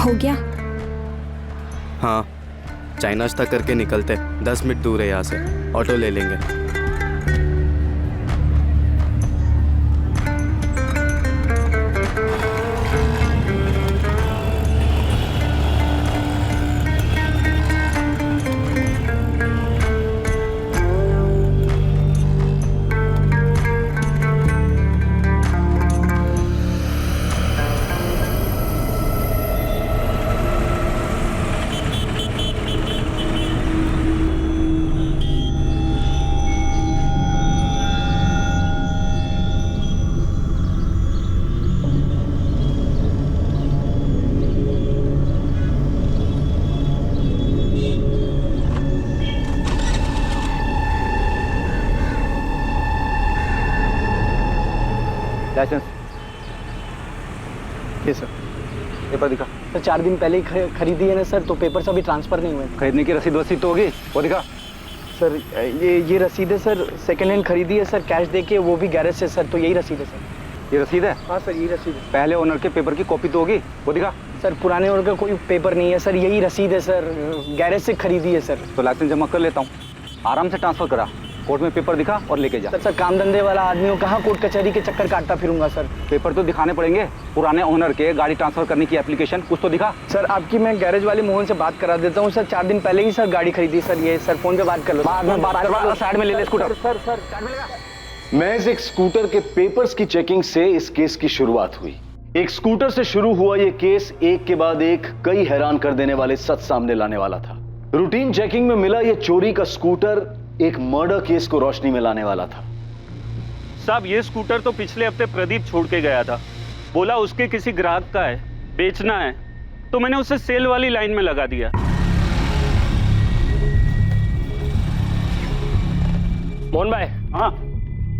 हो गया? हाँ, चाय नाश्ता करके निकलते, 10 मिनट दूर है यहाँ से, ऑटो ले लेंगे। लाइसेंस ये सर। पेपर दिखा। सर 4 दिन पहले ही खरीदी है ना सर, तो पेपर से अभी ट्रांसफर नहीं हुए। खरीदने की रसीद वसीद तो होगी, वो दिखा। सर ये रसीद है सर, सेकेंड हैंड खरीदी है सर, कैश देके, वो भी गैरेज से सर, तो यही रसीद है सर। ये रसीद है? हाँ सर यही रसीद है। पहले ओनर के पेपर की कॉपी तो होगी, वो दिखा। सर पुराने ओनर का कोई पेपर नहीं है सर, यही रसीद है सर, गैरेज से खरीदी है सर। तो लाइसेंस जमा कर लेता हूँ, आराम से ट्रांसफर करा, कोर्ट में पेपर दिखा और लेके जा। सर काम धंधे वाला आदमी हो, कहाँ कोर्ट कचहरी के चक्कर काटता फिरूंगा सर। पेपर तो दिखाने पड़ेंगे, पुराने ओनर के गाड़ी ट्रांसफर करने की एप्लीकेशन कुछ तो दिखा। सर आपकी मैं गैरेज वाले मोहन से बात करा देता हूँ सर, 4 दिन पहले ही सर गाड़ी खरीदी सर, ये सर फोन पे बात कर लो। बाद में बात करवा, साइड में ले ले स्कूटर। सर साइड में लेगा। महज एक स्कूटर के पेपर्स की चेकिंग से इस केस की शुरुआत हुई। एक स्कूटर से शुरू हुआ यह केस एक के बाद एक कई हैरान कर देने वाले सच सामने लाने वाला था। रूटीन चेकिंग में मिला यह चोरी का स्कूटर एक मर्डर केस को रोशनी में लाने वाला था। साहब ये स्कूटर तो पिछले हफ्ते प्रदीप छोड़ के गया था, बोला उसके किसी ग्राहक का है, बेचना है, तो मैंने उसे सेल वाली लाइन में लगा दिया। मोहन भाई, हाँ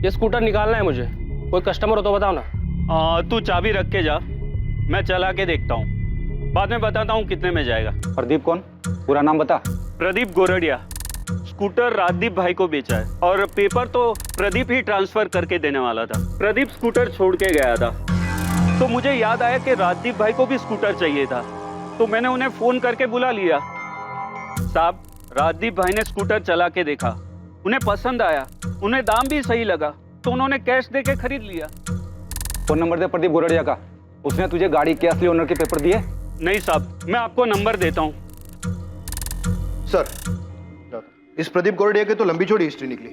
ये स्कूटर निकालना है मुझे, कोई कस्टमर हो तो बताओ ना। तू चाबी रख के जा, मैं चला के देखता हूँ, बाद में बताता हूँ कितने में जाएगा। प्रदीप कौन? पूरा नाम बता। प्रदीप गोरडिया। स्कूटर राजदीप भाई को बेचा है और पेपर तो प्रदीप ही ट्रांसफर करके देने वाला था। प्रदीप स्कूटर छोड़ के गया था, तो मुझे याद आया कि राजदीप भाई को भी स्कूटर चाहिए था, तो मैंने उन्हें फोन करके बुला लिया। साहब राजदीप भाई ने स्कूटर चला के देखा, उन्हें पसंद आया, उन्हें दाम भी सही लगा, तो उन्होंने कैश देके खरीद लिया। फोन नंबर दे प्रदीप गोरडिया का, उसने तुझे गाड़ी के असली ओनर के पेपर दिए? नहीं साहब, मैं आपको नंबर देता हूँ। सर इस प्रदीप गोरडिया की तो लंबी चौड़ी हिस्ट्री निकली।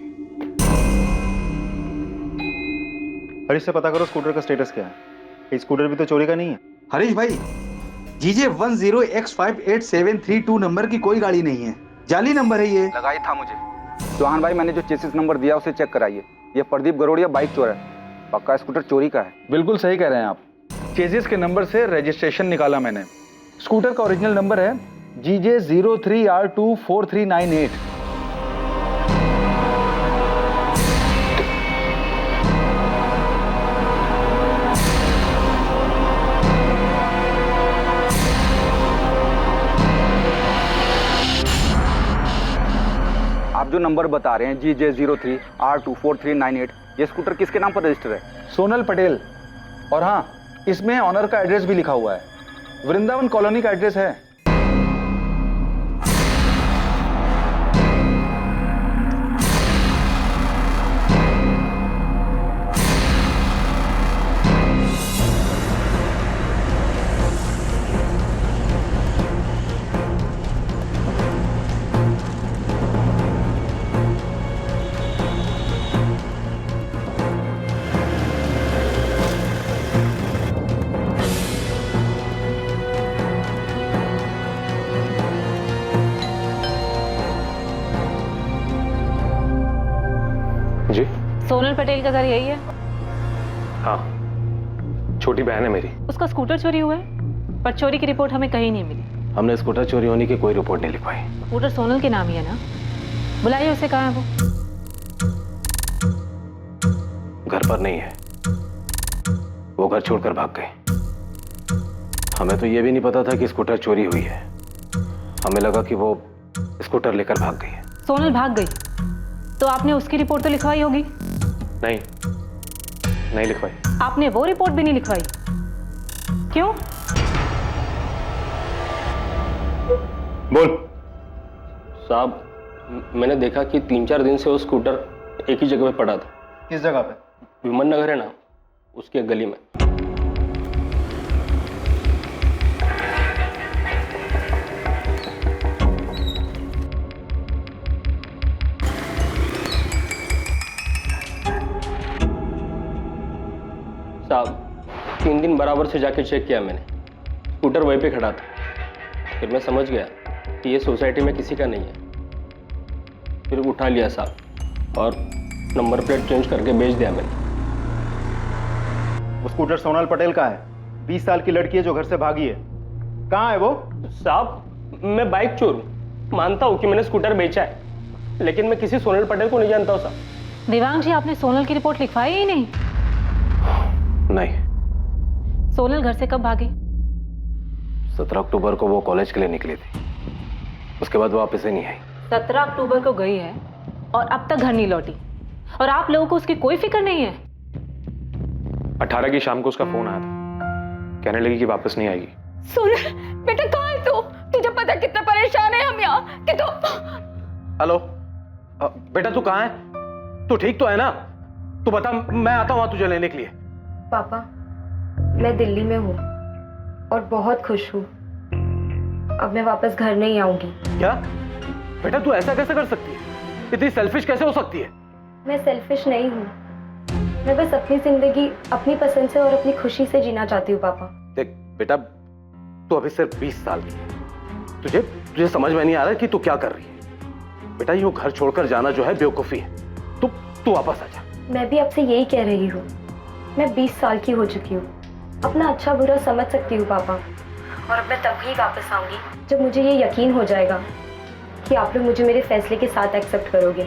हरीश से पता करो स्कूटर का स्टेटस क्या है, ये स्कूटर भी तो चोरी का नहीं है। हरीश भाई, जीजे 10X5872 नंबर की कोई गाड़ी नहीं है, जाली नंबर है ये। लगाई था मुझे। चौहान भाई मैंने जो चेसिस नंबर दिया उसे चेक कराइए, ये प्रदीप गरोड़िया बाइक चोर है, पक्का स्कूटर चोरी का है। बिल्कुल सही कह रहे हैं आप, चेसिस के नंबर से रजिस्ट्रेशन निकाला मैंने। स्कूटर का ओरिजिनल नंबर है GJ 03R24398। आप जो नंबर बता रहे हैं GJ 03R24398, ये स्कूटर किसके नाम पर रजिस्टर है? सोनल पटेल। और हाँ, इसमें ऑनर का एड्रेस भी लिखा हुआ है, वृंदावन कॉलोनी का एड्रेस है। जी सोनल पटेल का घर यही है? हाँ, छोटी बहन है मेरी। उसका स्कूटर चोरी हुआ है, पर चोरी की रिपोर्ट हमें कहीं नहीं मिली। हमने स्कूटर चोरी होने की कोई रिपोर्ट नहीं लिखवाई। स्कूटर सोनल के नाम ही है ना? बुलाइए उसे, कहाँ है वो? घर पर नहीं है, वो घर छोड़कर भाग गए। हमें तो ये भी नहीं पता था कि स्कूटर चोरी हुई है, हमें लगा कि वो स्कूटर लेकर भाग गई है। सोनल भाग गई तो आपने उसकी रिपोर्ट तो लिखवाई होगी? नहीं लिखवाई। आपने वो रिपोर्ट भी नहीं लिखवाई, क्यों? बोल। साहब मैंने देखा कि 3-4 दिन से वो स्कूटर एक ही जगह पे पड़ा था। किस जगह पे? विमन नगर है ना, उसकी एक गली में। साहब 3 दिन बराबर से जाके चेक किया मैंने, स्कूटर वहीं पे खड़ा था। फिर मैं समझ गया कि ये सोसाइटी में किसी का नहीं है। फिर उठा लिया साहब और नंबर प्लेट चेंज करके बेच दिया मैंने। वो स्कूटर सोनल पटेल का है, 20 साल की लड़की है जो घर से भागी है। कहाँ है वो? साहब मैं बाइक चोर हूँ, मानता हूँ कि मैंने स्कूटर बेचा है, लेकिन मैं किसी सोनल पटेल को नहीं जानता हूँ साहब। देवांग जी, आपने सोनल की रिपोर्ट लिखवाई ही नहीं? नहीं। सोनल घर से कब भागी? 17 अक्टूबर को वो कॉलेज के लिए निकली थी, उसके बाद वापस ही नहीं आई। 17 अक्टूबर को गई है और अब तक घर नहीं लौटी, और आप लोगों को उसकी कोई फिक्र नहीं है? 18 की शाम को उसका फोन आया था, कहने लगी कि वापस नहीं आएगी। सोनल बेटा कहाँ है तू? तुझे पता कितना परेशान है हम यहाँ कि तू। हेलो बेटा, तू कहाँ है? तू ठीक तो है ना? तू बता, मैं आता हूँ तुझे लेने के लिए। पापा मैं दिल्ली में हूँ और बहुत खुश हूँ। अब मैं वापस घर नहीं आऊंगी। क्या बेटा, तू ऐसा कैसे कर सकती है? इतनी सेल्फिश कैसे हो सकती है? मैं सेल्फिश नहीं हूँ, मैं बस अपनी जिंदगी अपनी पसंद से और अपनी खुशी से जीना चाहती हूँ। पापा देख बेटा, तू अभी सिर्फ 20 साल की है, तुझे समझ में नहीं आ रहा कि तू क्या कर रही है। बेटा यूं घर छोड़कर जाना जो है बेवकूफी है। तू वापस आ जा। मैं भी आपसे यही कह रही हूँ, मैं 20 साल की हो चुकी हूँ, अपना अच्छा बुरा समझ सकती हूँ पापा। और अब मैं तभी वापस आऊंगी जब मुझे ये यकीन हो जाएगा कि आप लोग मुझे मेरे फैसले के साथ एक्सेप्ट करोगे।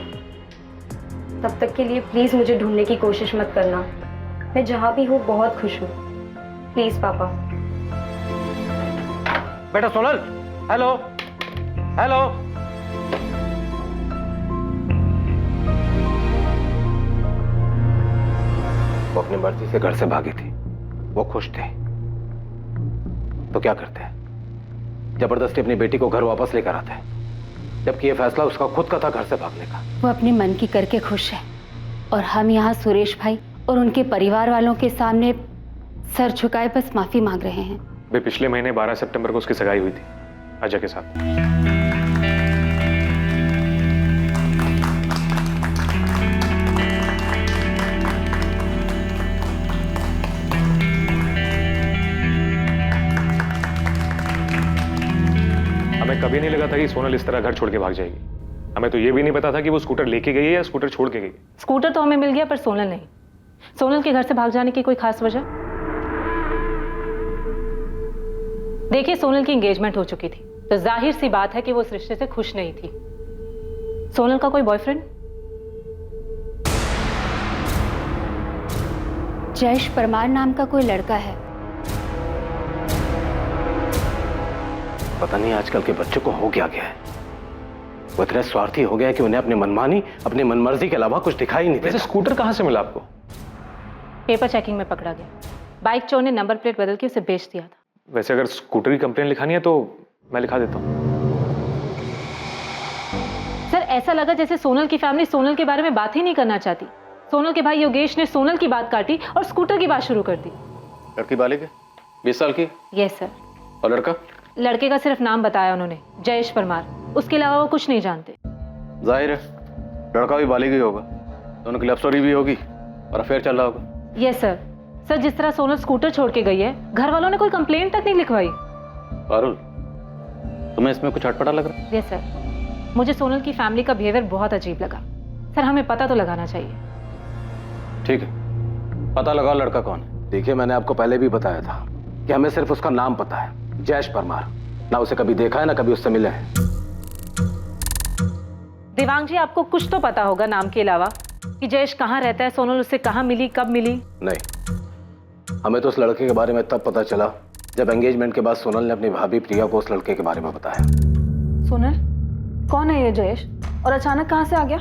तब तक के लिए प्लीज मुझे ढूंढने की कोशिश मत करना। मैं जहां भी हूँ बहुत खुश हूँ। प्लीज पापा। बेटा सोनल, हेलो हेलो। वो अपनी मर्जी से घर से भागी थी, वो खुश थे, तो क्या करते हैं? जबरदस्ती अपनी बेटी को घर वापस लेकर आते हैं, जबकि ये फैसला उसका खुद का था घर से भागने का। वो अपने मन की करके खुश है, और हम यहाँ सुरेश भाई और उनके परिवार वालों के सामने सर झुकाए बस माफी मांग रहे हैं। वे पिछले महीने 12 सितंबर को उसकी सगाई हुई थी अजय के साथ। हमें कभी नहीं लगा था कि सोनल इस तरह घर छोड़ के भाग जाएगी। हमें तो ये भी नहीं पता था कि वो स्कूटर लेके गई है या स्कूटर छोड़ के गई। स्कूटर तो हमें मिल गया, पर सोनल नहीं। सोनल के घर से भाग जाने की कोई खास वजह? देखिए, सोनल की एंगेजमेंट हो चुकी थी, तो जाहिर सी बात है कि वो इस रिश्ते से खुश नहीं थी। सोनल का कोई बॉयफ्रेंड? जयेश परमार नाम का कोई लड़का है। पता नहीं आजकल के बच्चों को हो क्या गया है, वो इतने स्वार्थी हो गया है कि उन्हें अपनी मनमानी, अपनी मनमर्जी के अलावा कुछ दिखाई नहीं देता। वैसे स्कूटर कहां से मिला आपको? पेपर चेकिंग में पकड़ा गया। बाइक चोर ने नंबर प्लेट बदल के उसे बेच दिया था। वैसे अगर स्कूटर की कंप्लेन लिखानी है तो मैं लिखा देता हूँ। सर, ऐसा लगा जैसे सोनल की फैमिली सोनल के बारे में बात ही नहीं करना चाहती। सोनल के भाई योगेश ने सोनल की बात काटी और स्कूटर की बात शुरू कर दी। लड़की बालिग है, 20 साल की? Yes sir. और लड़का? लड़के का सिर्फ नाम बताया उन्होंने, जयेश परमार। उसके अलावा वो कुछ नहीं जानते। जाहिर है लड़का भी बालिग ही होगा, दोनों की लव स्टोरी भी होगी और अफेयर चल रहा होगा। Yes sir. सर, जिस तरह सोनल स्कूटर छोड़ के गई है, घर वालों ने कोई कंप्लेंट तक नहीं लिखवाई। पारुल, तुम्हें इसमें कुछ अटपटा लग रहा है? यस सर, मुझे सोनल की फैमिली का बिहेवियर बहुत अजीब लगा। सर, हमें पता तो लगाना चाहिए। ठीक है, पता लगाओ लड़का कौन है। देखिए, मैंने आपको पहले भी बताया था कि हमें सिर्फ उसका नाम पता है, जयेश परमार। ना उसे कभी देखा है, ना कभी उससे मिले हैं। देवांग जी, आपको कुछ तो पता होगा नाम के अलावा कि जयेश कहाँ रहता है, सोनल उससे कहाँ मिली, कब मिली? नहीं, हमें तो उस लड़के के बारे में तब पता चला जब एंगेजमेंट के बाद सोनल ने अपनी भाभी प्रिया को उस लड़के के बारे में बताया। सोनल, कौन है ये जयेश और अचानक कहाँ से आ गया?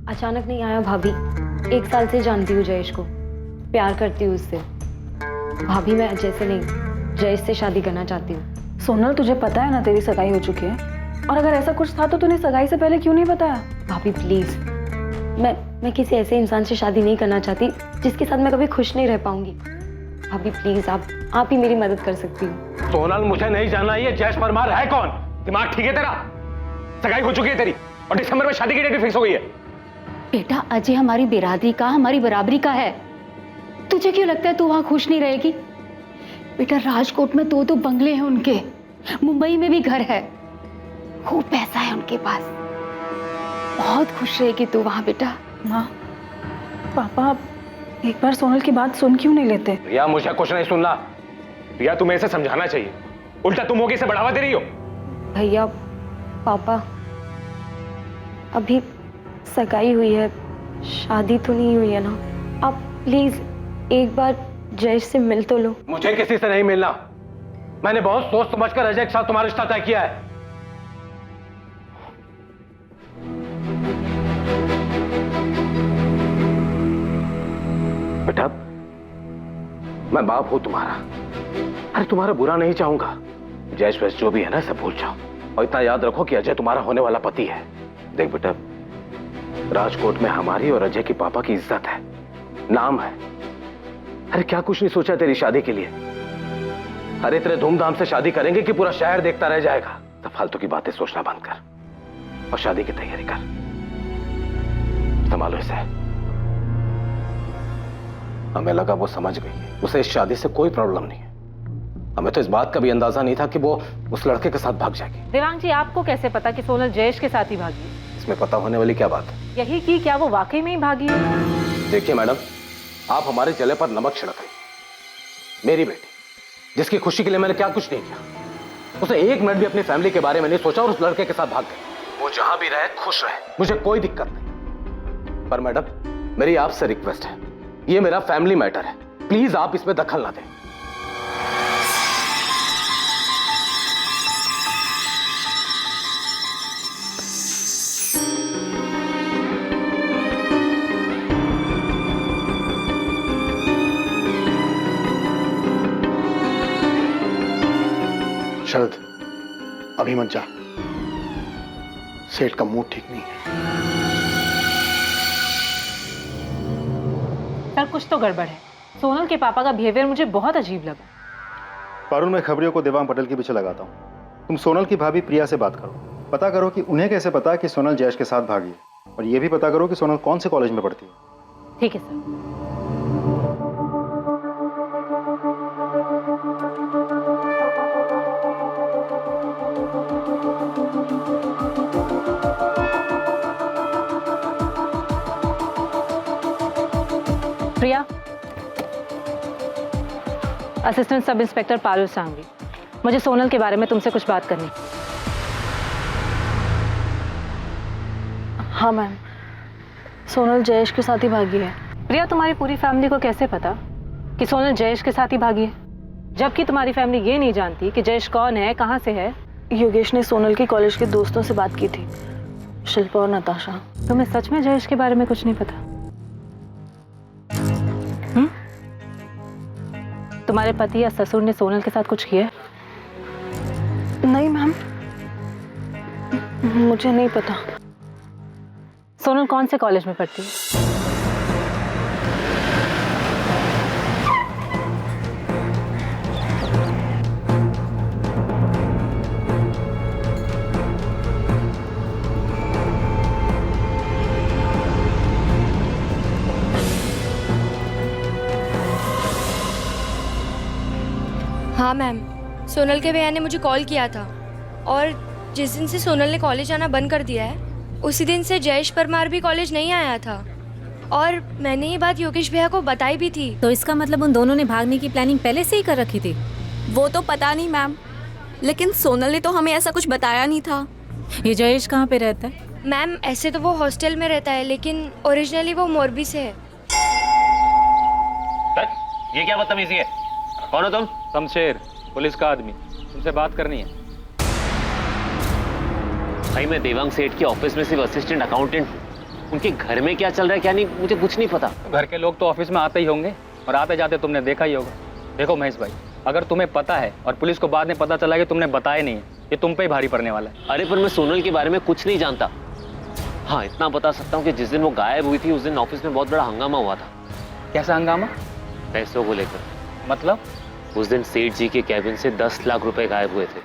अचानक नहीं आया भाभी, 1 साल से जानती हूँ जयेश को, प्यार करती हूँ उससे। भाभी, मैं अजय से नहीं, जयेश से शादी करना चाहती हूँ। सोनल, तुझे पता है ना तेरी सगाई हो चुकी है? और अगर ऐसा कुछ था तो तूने सगाई से पहले क्यों नहीं बताया? भाभी प्लीज, मैं किसी ऐसे इंसान से शादी नहीं करना चाहती जिसके साथ मैं कभी खुश नहीं रह पाऊंगी। भाभी प्लीज, आप ही मेरी मदद कर सकती हो। सोनल, मुझे नहीं जानना ये जयेश परमार है कौन। दिमाग ठीक है तेरा? सगाई हो चुकी है तेरी और दिसंबर में शादी की डेट फिक्स हो गई है। बेटा अजय हमारी बिरादरी का, हमारी बराबरी का है। तुझे क्यों लगता है तू वहां खुश नहीं रहेगी? बेटा राजकोट में दो बंगले हैं उनके, मुंबई में भी घर है, खूब पैसा है उनके पास। बहुत खुश रहेगी तू वहां बेटा। माँ, पापा एक बार सोनल की बात सुन क्यों नहीं लेते? रिया, मुझे कुछ नहीं सुनना। रिया, तुम्हें इसे समझाना चाहिए, उल्टा तुम होगी इसे बढ़ावा दे रही हो। भैया, पापा, अभी सगाई हुई है, शादी तो नहीं हुई है ना। आप प्लीज एक बार जयेश से मिल तो लो। मुझे किसी से नहीं मिलना। मैंने बहुत सोच समझकर अजय के साथ तुम्हारा रिश्ता तय किया है। बेटा, मैं बाप हूं तुम्हारा। अरे तुम्हारा बुरा नहीं चाहूंगा। जयेश वैस जो भी है ना, सब भूल जाओ और इतना याद रखो कि अजय तुम्हारा होने वाला पति है। देख बेटा, राजकोट में हमारी और अजय की पापा की इज्जत है, नाम है। अरे क्या कुछ नहीं सोचा तेरी शादी के लिए? अरे इतने धूमधाम से शादी करेंगे कि पूरा शहर देखता रह जाएगा। तो फालतू की बातें सोचना बंद कर और शादी की तैयारी कर। संभालो इसे। हमें लगा वो समझ गई है, उसे इस शादी से कोई प्रॉब्लम नहीं है। हमें तो इस बात का भी अंदाजा नहीं था कि वो उस लड़के के साथ भाग जाएगी। देवांग जी, आपको कैसे पता कि सोनल जयेश के साथ ही भागी? इसमें पता होने वाली क्या बात है? यही कि क्या वो वाकई में ही भागी है? देखिए मैडम, आप हमारे जले पर नमक छिड़क रही। मेरी बेटी, जिसकी खुशी के लिए मैंने क्या कुछ नहीं किया, उसे एक मिनट भी अपनी फैमिली के बारे में नहीं सोचा और उस लड़के के साथ भाग गई। वो जहां भी रहे खुश रहे, मुझे कोई दिक्कत नहीं। पर मैडम, मेरी आपसे रिक्वेस्ट है, ये मेरा फैमिली मैटर है, प्लीज आप इसमें दखल ना दें। शरद, अभी मत जा, सेठ का मूड ठीक नहीं है। सर, कुछ तो गड़बड़ है। सोनल के पापा का बिहेवियर मुझे बहुत अजीब लगा। पारुल, मैं खबरियों को देवांग पटेल के पीछे लगाता हूँ। तुम सोनल की भाभी प्रिया से बात करो, पता करो कि उन्हें कैसे पता कि सोनल जयेश के साथ भागी है, और ये भी पता करो कि सोनल कौन से कॉलेज में पढ़ती है। ठीक है sir. Priya, assistant sub inspector Parul Sanghvi, मुझे सोनल के बारे में तुमसे कुछ बात करनी। हाँ मैम, सोनल जयेश के साथ ही भागी है। प्रिया, तुम्हारी पूरी फैमिली को कैसे पता कि सोनल जयेश के साथ ही भागी है, जबकि तुम्हारी फैमिली ये नहीं जानती कि जयेश कौन है, कहाँ से है? योगेश ने सोनल के कॉलेज के दोस्तों से बात की थी, शिल्पा और नताशा। तुम्हें सच में जयेश के बारे में कुछ नहीं पता? तुम्हारे पति या ससुर ने सोनल के साथ कुछ किया? नहीं मैम, मुझे नहीं पता। सोनल कौन से कॉलेज में पढ़ती है? हाँ मैम, सोनल के भैया ने मुझे कॉल किया था और जिस दिन से सोनल ने कॉलेज आना बंद कर दिया है उसी दिन से जयेश परमार भी कॉलेज नहीं आया था, और मैंने ये बात योगेश भैया को बताई भी थी। तो इसका मतलब उन दोनों ने भागने की प्लानिंग पहले से ही कर रखी थी? वो तो पता नहीं मैम, लेकिन सोनल ने तो हमें ऐसा कुछ बताया नहीं था। ये जयेश कहाँ पे रहता है? मैम, ऐसे तो वो हॉस्टल में रहता है, लेकिन ओरिजिनली वो मोरबी से है। ये क्या बदतमीजी है? कौन हो तुम? शमशेर, पुलिस का आदमी, तुमसे बात करनी है। भाई, मैं देवांग सेठ के ऑफिस में सिर्फ असिस्टेंट अकाउंटेंट हूँ। उनके घर में क्या चल रहा है क्या नहीं, मुझे कुछ नहीं पता। घर के लोग तो ऑफिस में आते ही होंगे और आते जाते तुमने देखा ही होगा। देखो महेश भाई, अगर तुम्हें पता है और पुलिस को बाद में पता चला कि तुमने बताया नहीं है, ये तुम पे ही भारी पड़ने वाला है। अरे पर मैं सोनल के बारे में कुछ नहीं जानता। हाँ इतना बता सकता हूँ कि जिस दिन वो गायब हुई थी उस दिन ऑफिस में बहुत बड़ा हंगामा हुआ था। कैसा हंगामा? पैसों को लेकर। मतलब? उस दिन सेठ जी के कैबिन से 10 लाख रुपए गायब हुए थे।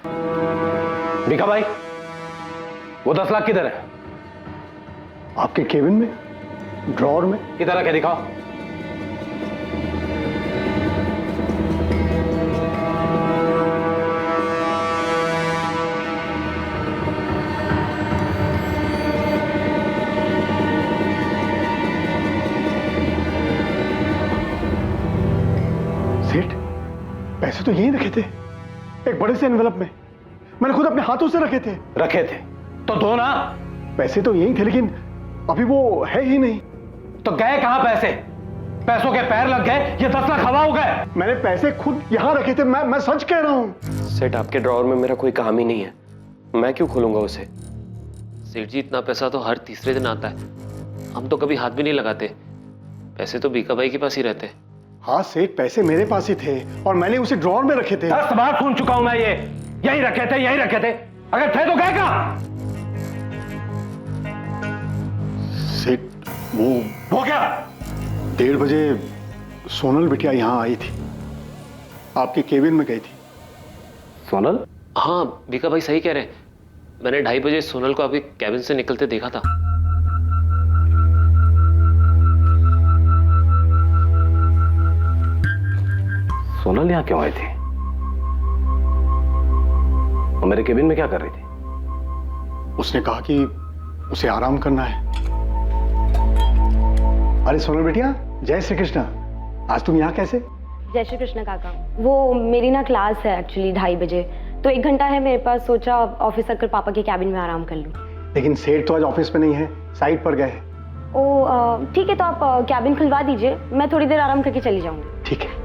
भिखा भाई, वो 10 लाख किधर है? आपके केबिन में, ड्रॉर में। किधर रखे दिखाओ। सेठ, पैसे तो यहीं रखे थे, एक बड़े से एनवेलप में। मैंने खुद अपने हाथों से रखे थे। रखे थे तो दो ना। पैसे तो यहीं थे, लेकिन अभी वो है ही नहीं। तो गए कहां पैसे? पैसों के पैर लग गए, ये 10 लाख हवा हो गए। मैंने पैसे खुद यहां रखे थे, मैं सच कह रहा हूं। सेठ, आपके ड्रॉवर में मेरा कोई काम ही नहीं है, मैं क्यों खोलूंगा उसे? सेठ जी इतना पैसा तो हर तीसरे दिन आता है, हम तो कभी हाथ भी नहीं लगाते। पैसे तो बीका भाई के पास ही रहते। हाँ सेठ, पैसे मेरे पास ही थे और मैंने उसे ड्रॉर में रखे थे। 10 बार सुन चुका हूं मैं ये, यही रखे थे, यही रखे थे। अगर थे तो गए कहां? सेठ, वो क्या? 1:30 बजे सोनल बिटिया यहाँ आई थी, आपके केबिन में गई थी। सोनल? हाँ बीका भाई सही कह रहे हैं, मैंने 2:30 बजे सोनल को आपके कैबिन से निकलते देखा था। सोनल यहाँ क्यों आई थी? वो मेरे केबिन में क्या कर रही थी? उसने कहा कि उसे आराम करना है। अरे सोनल बेटिया, जय श्री कृष्ण। आज तुम यहाँ कैसे? जय श्री कृष्ण काका। वो मेरी ना क्लास है एक्चुअली 2:30 बजे, तो 1 घंटा है मेरे पास, सोचा ऑफिस आकर पापा के कैबिन में आराम कर लूँ। लेकिन सेठ तो आज ऑफिस में नहीं है, साइट पर गए हैं। ओ ठीक है, तो आप कैबिन खुलवा दीजिए, मैं थोड़ी देर आराम करके चली जाऊंगी। ठीक है।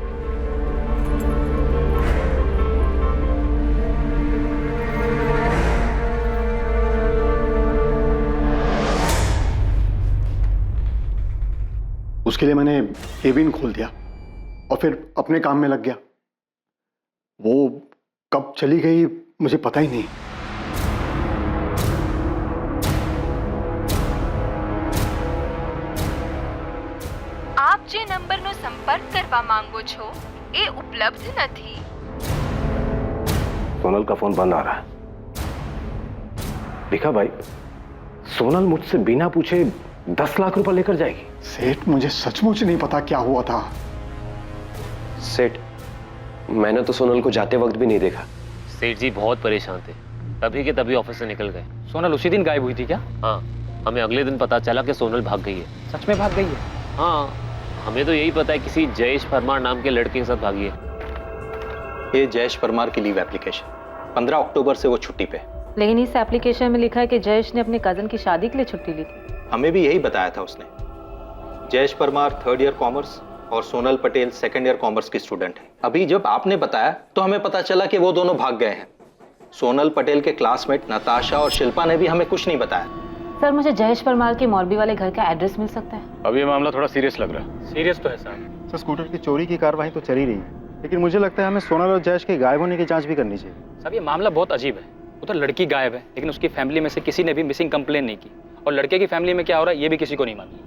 उसके लिए मैंने केबिन खोल दिया और फिर अपने काम में लग गया। वो कब चली गई मुझे पता ही नहीं। આપ જે નંબરનો સંપર્ક કરવા માંગો છો એ ઉપલબ્ધ નથી। सोनल का फोन बंद आ रहा है। भिखा भाई, सोनल मुझसे बिना पूछे 10 लाख रुपए लेकर जाएगी। सेठ, मुझे सचमुच नहीं पता क्या हुआ था। सेठ, मैंने तो सोनल को जाते वक्त भी नहीं देखा। सेठ जी बहुत परेशान थे, तभी के तभी ऑफिस से निकल गए। सोनल उसी दिन गायब हुई थी क्या? हाँ, हमें अगले दिन पता चला कि सोनल भाग गई है। सच में भाग गई है? हाँ, हमें तो यही पता है किसी जयेश परमार नाम के लड़के के साथ भागी है। ये जयेश परमार की लीव एप्लीकेशन, 15 अक्टूबर से वो छुट्टी पे। लेकिन इस एप्लीकेशन में लिखा है कि जयेश ने अपने कजन की शादी के लिए छुट्टी ली थी। हमें भी यही बताया था उसने। Jayesh Parmar 3rd year commerce और Sonal Patel 2nd year commerce की स्टूडेंट है। अभी जब आपने बताया तो हमें पता चला कि वो दोनों भाग गए हैं। सोनल पटेल के क्लासमेट नताशा और शिल्पा ने भी हमें कुछ नहीं बताया। सर, मुझे जयेश परमार के मौलवी वाले घर का एड्रेस मिल सकता है? अब ये मामला थोड़ा सीरियस लग रहा है। सीरियस तो है साहब। सर, स्कूटर की चोरी की कार्रवाई तो चल ही रही है, लेकिन मुझे लगता है हमें सोनल और जयेश के गायब होने की जांच भी करनी चाहिए। साहब, ये मामला बहुत अजीब है। उधर लड़की गायब है, लेकिन उसकी फैमिली में से किसी ने भी मिसिंग कंप्लेन नहीं की, और लड़के की फैमिली में क्या हो रहा है ये भी किसी को नहीं मालूम।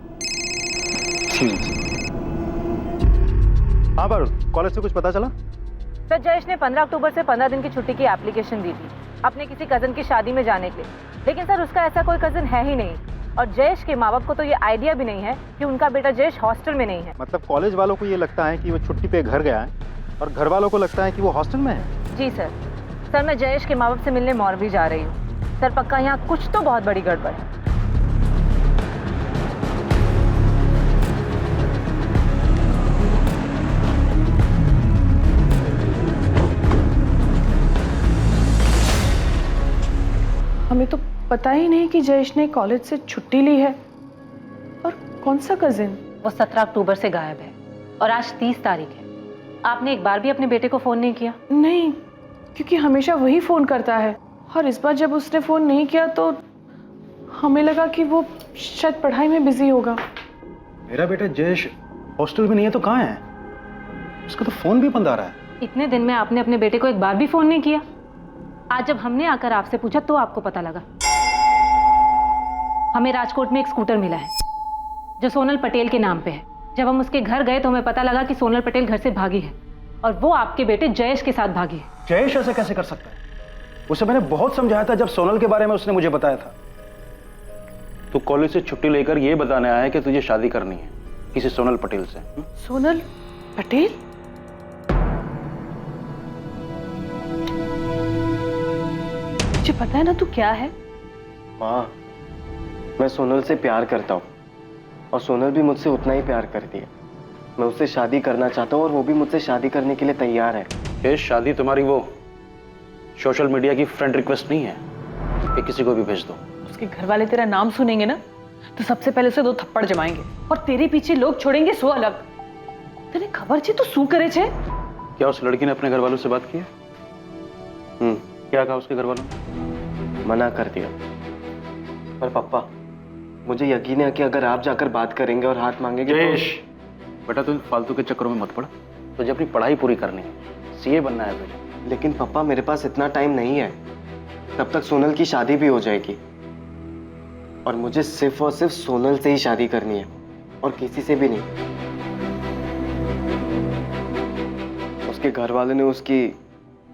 हाँ पर कॉलेज से कुछ पता चला? सर, जयेश ने 15 अक्टूबर से 15 दिन की छुट्टी की एप्लीकेशन दी थी अपने किसी कजन की शादी में जाने के लिए, लेकिन सर उसका ऐसा कोई कजन है ही नहीं, और जयेश के माँ बाप को तो ये आइडिया भी नहीं है कि उनका बेटा जयेश हॉस्टल में नहीं है। मतलब कॉलेज वालों को ये लगता है कि वो छुट्टी पे घर गया है और घर वालों को लगता है कि वो हॉस्टल में है। जी सर। सर, मैं जयेश के माँ बाप से मिलने मौरबी जा रही हूँ। सर, पक्का यहाँ कुछ तो बहुत बड़ी गड़बड़ है। हमें तो पता ही नहीं कि जयेश ने कॉलेज से छुट्टी ली है। और कौन सा कजिन? वो 17 अक्टूबर से गायब है और आज 30 तारीख है। आपने एक बार भी अपने बेटे को फोन नहीं किया? नहीं, क्योंकि हमेशा वही फोन करता है, और इस बार जब उसने फोन नहीं किया तो हमें लगा कि वो शायद पढ़ाई में बिजी होगा। मेरा बेटा जयेश हॉस्टल में नहीं है तो कहाँ है? उसका तो फोन भी बंद आ रहा है। इतने दिन में आपने अपने बेटे को एक बार भी फोन नहीं किया। आज जब हमने आकर आपसे पूछा तो आपको पता लगा। हमें राजकोट में एक स्कूटर मिला है जो सोनल पटेल के नाम पे है। जब हम उसके घर गए तो हमें पता लगा कि सोनल पटेल घर से भागी है और वो आपके बेटे जयेश के साथ भागी है। जयेश ऐसे कैसे कर सकता है? उसे मैंने बहुत समझाया था जब सोनल के बारे में उसने मुझे बताया था। तू कॉलेज से छुट्टी लेकर ये बताने आया है कि तुझे शादी करनी है किसी सोनल पटेल से। सोनल पटेल? मुझे पता है ना तू क्या है। माँ, मैं सोनल से प्यार करता हूँ और सोनल भी मुझसे उतना ही प्यार करती है। मैं उससे शादी करना चाहता हूँ और वो भी मुझसे शादी करने के लिए तैयार है। ये शादी तुम्हारी वो सोशल मीडिया की फ्रेंड रिक्वेस्ट नहीं है कि किसी को भी भेज दो। उसके घर वाले तेरा नाम सुनेंगे ना तो सबसे पहले उसे 2 थप्पड़ जमाएंगे और तेरे पीछे लोग छोड़ेंगे 100 अलग। तेरे खबर छे तो शू करे छे? क्या उस लड़की ने अपने घर वालों से बात की है? क्या कहा उसके घर वालों ने? मना कर दिया। पर पापा, मुझे यकीन है कि अगर आप जाकर बात करेंगे और हाथ मांगेंगे तो... बेटा तुम फालतू के चक्करों में मत पड़। तुझे अपनी पढ़ाई पूरी करनी है, सीए बनना है तुझे। लेकिन पापा, मेरे पास इतना टाइम नहीं है। तब तक सोनल की शादी भी हो जाएगी और मुझे सिर्फ और सिर्फ सोनल से ही शादी करनी है और किसी से भी नहीं। उसके घर वालों ने उसकी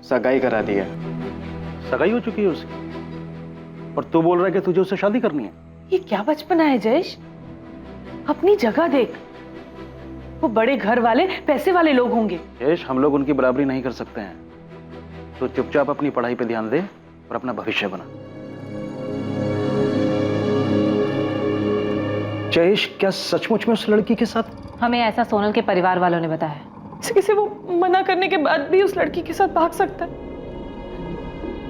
सगाई करा दी है। सगाई हो चुकी है उसकी और तू बोल रहा है कि तुझे उससे शादी करनी है? ये क्या बचपना है जयेश? अपनी जगह देख। वो बड़े घर वाले पैसे वाले लोग होंगे। जयेश, हम लोग उनकी बराबरी नहीं कर सकते हैं। तो चुपचाप अपनी पढ़ाई पे ध्यान दे और अपना भविष्य बना। जयेश, क्या सचमुच में उस लड़की के साथ? हमें ऐसा सोनल के परिवार वालों ने बताया। किसी वो मना करने के बाद भी उस लड़की के साथ भाग सकता है?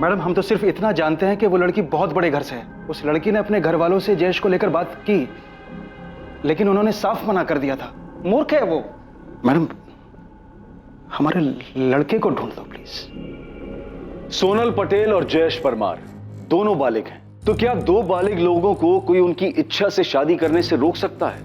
मैडम, हम तो सिर्फ इतना जानते हैं कि वो लड़की बहुत बड़े घर से है। उस लड़की ने अपने घर वालों से जयेश को लेकर बात की लेकिन उन्होंने साफ मना कर दिया था। मूर्ख है वो। मैडम, हमारे लड़के को ढूंढ दो प्लीज। सोनल पटेल और जयेश परमार दोनों बालिग हैं, तो क्या 2 बालिग लोगों को कोई उनकी इच्छा से शादी करने से रोक सकता है,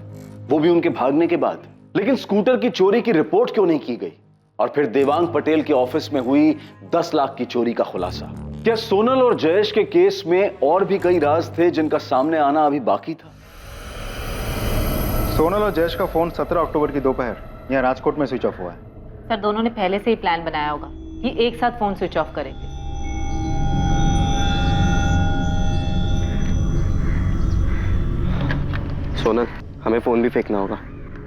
वो भी उनके भागने के बाद? लेकिन स्कूटर की चोरी की रिपोर्ट क्यों नहीं की गई? और फिर देवांग पटेल के ऑफिस में हुई 10 लाख की चोरी का खुलासा। क्या सोनल और जयेश के केस में और भी कई राज थे जिनका सामने आना अभी बाकी था? सोनल और जयेश का फोन 17 अक्टूबर की दोपहर यहाँ राजकोट में स्विच ऑफ हुआ है। सर, दोनों ने पहले से ही प्लान बनाया होगा कि एक साथ फोन स्विच ऑफ करेंगे। सोनल, हमें फोन भी फेंकना होगा।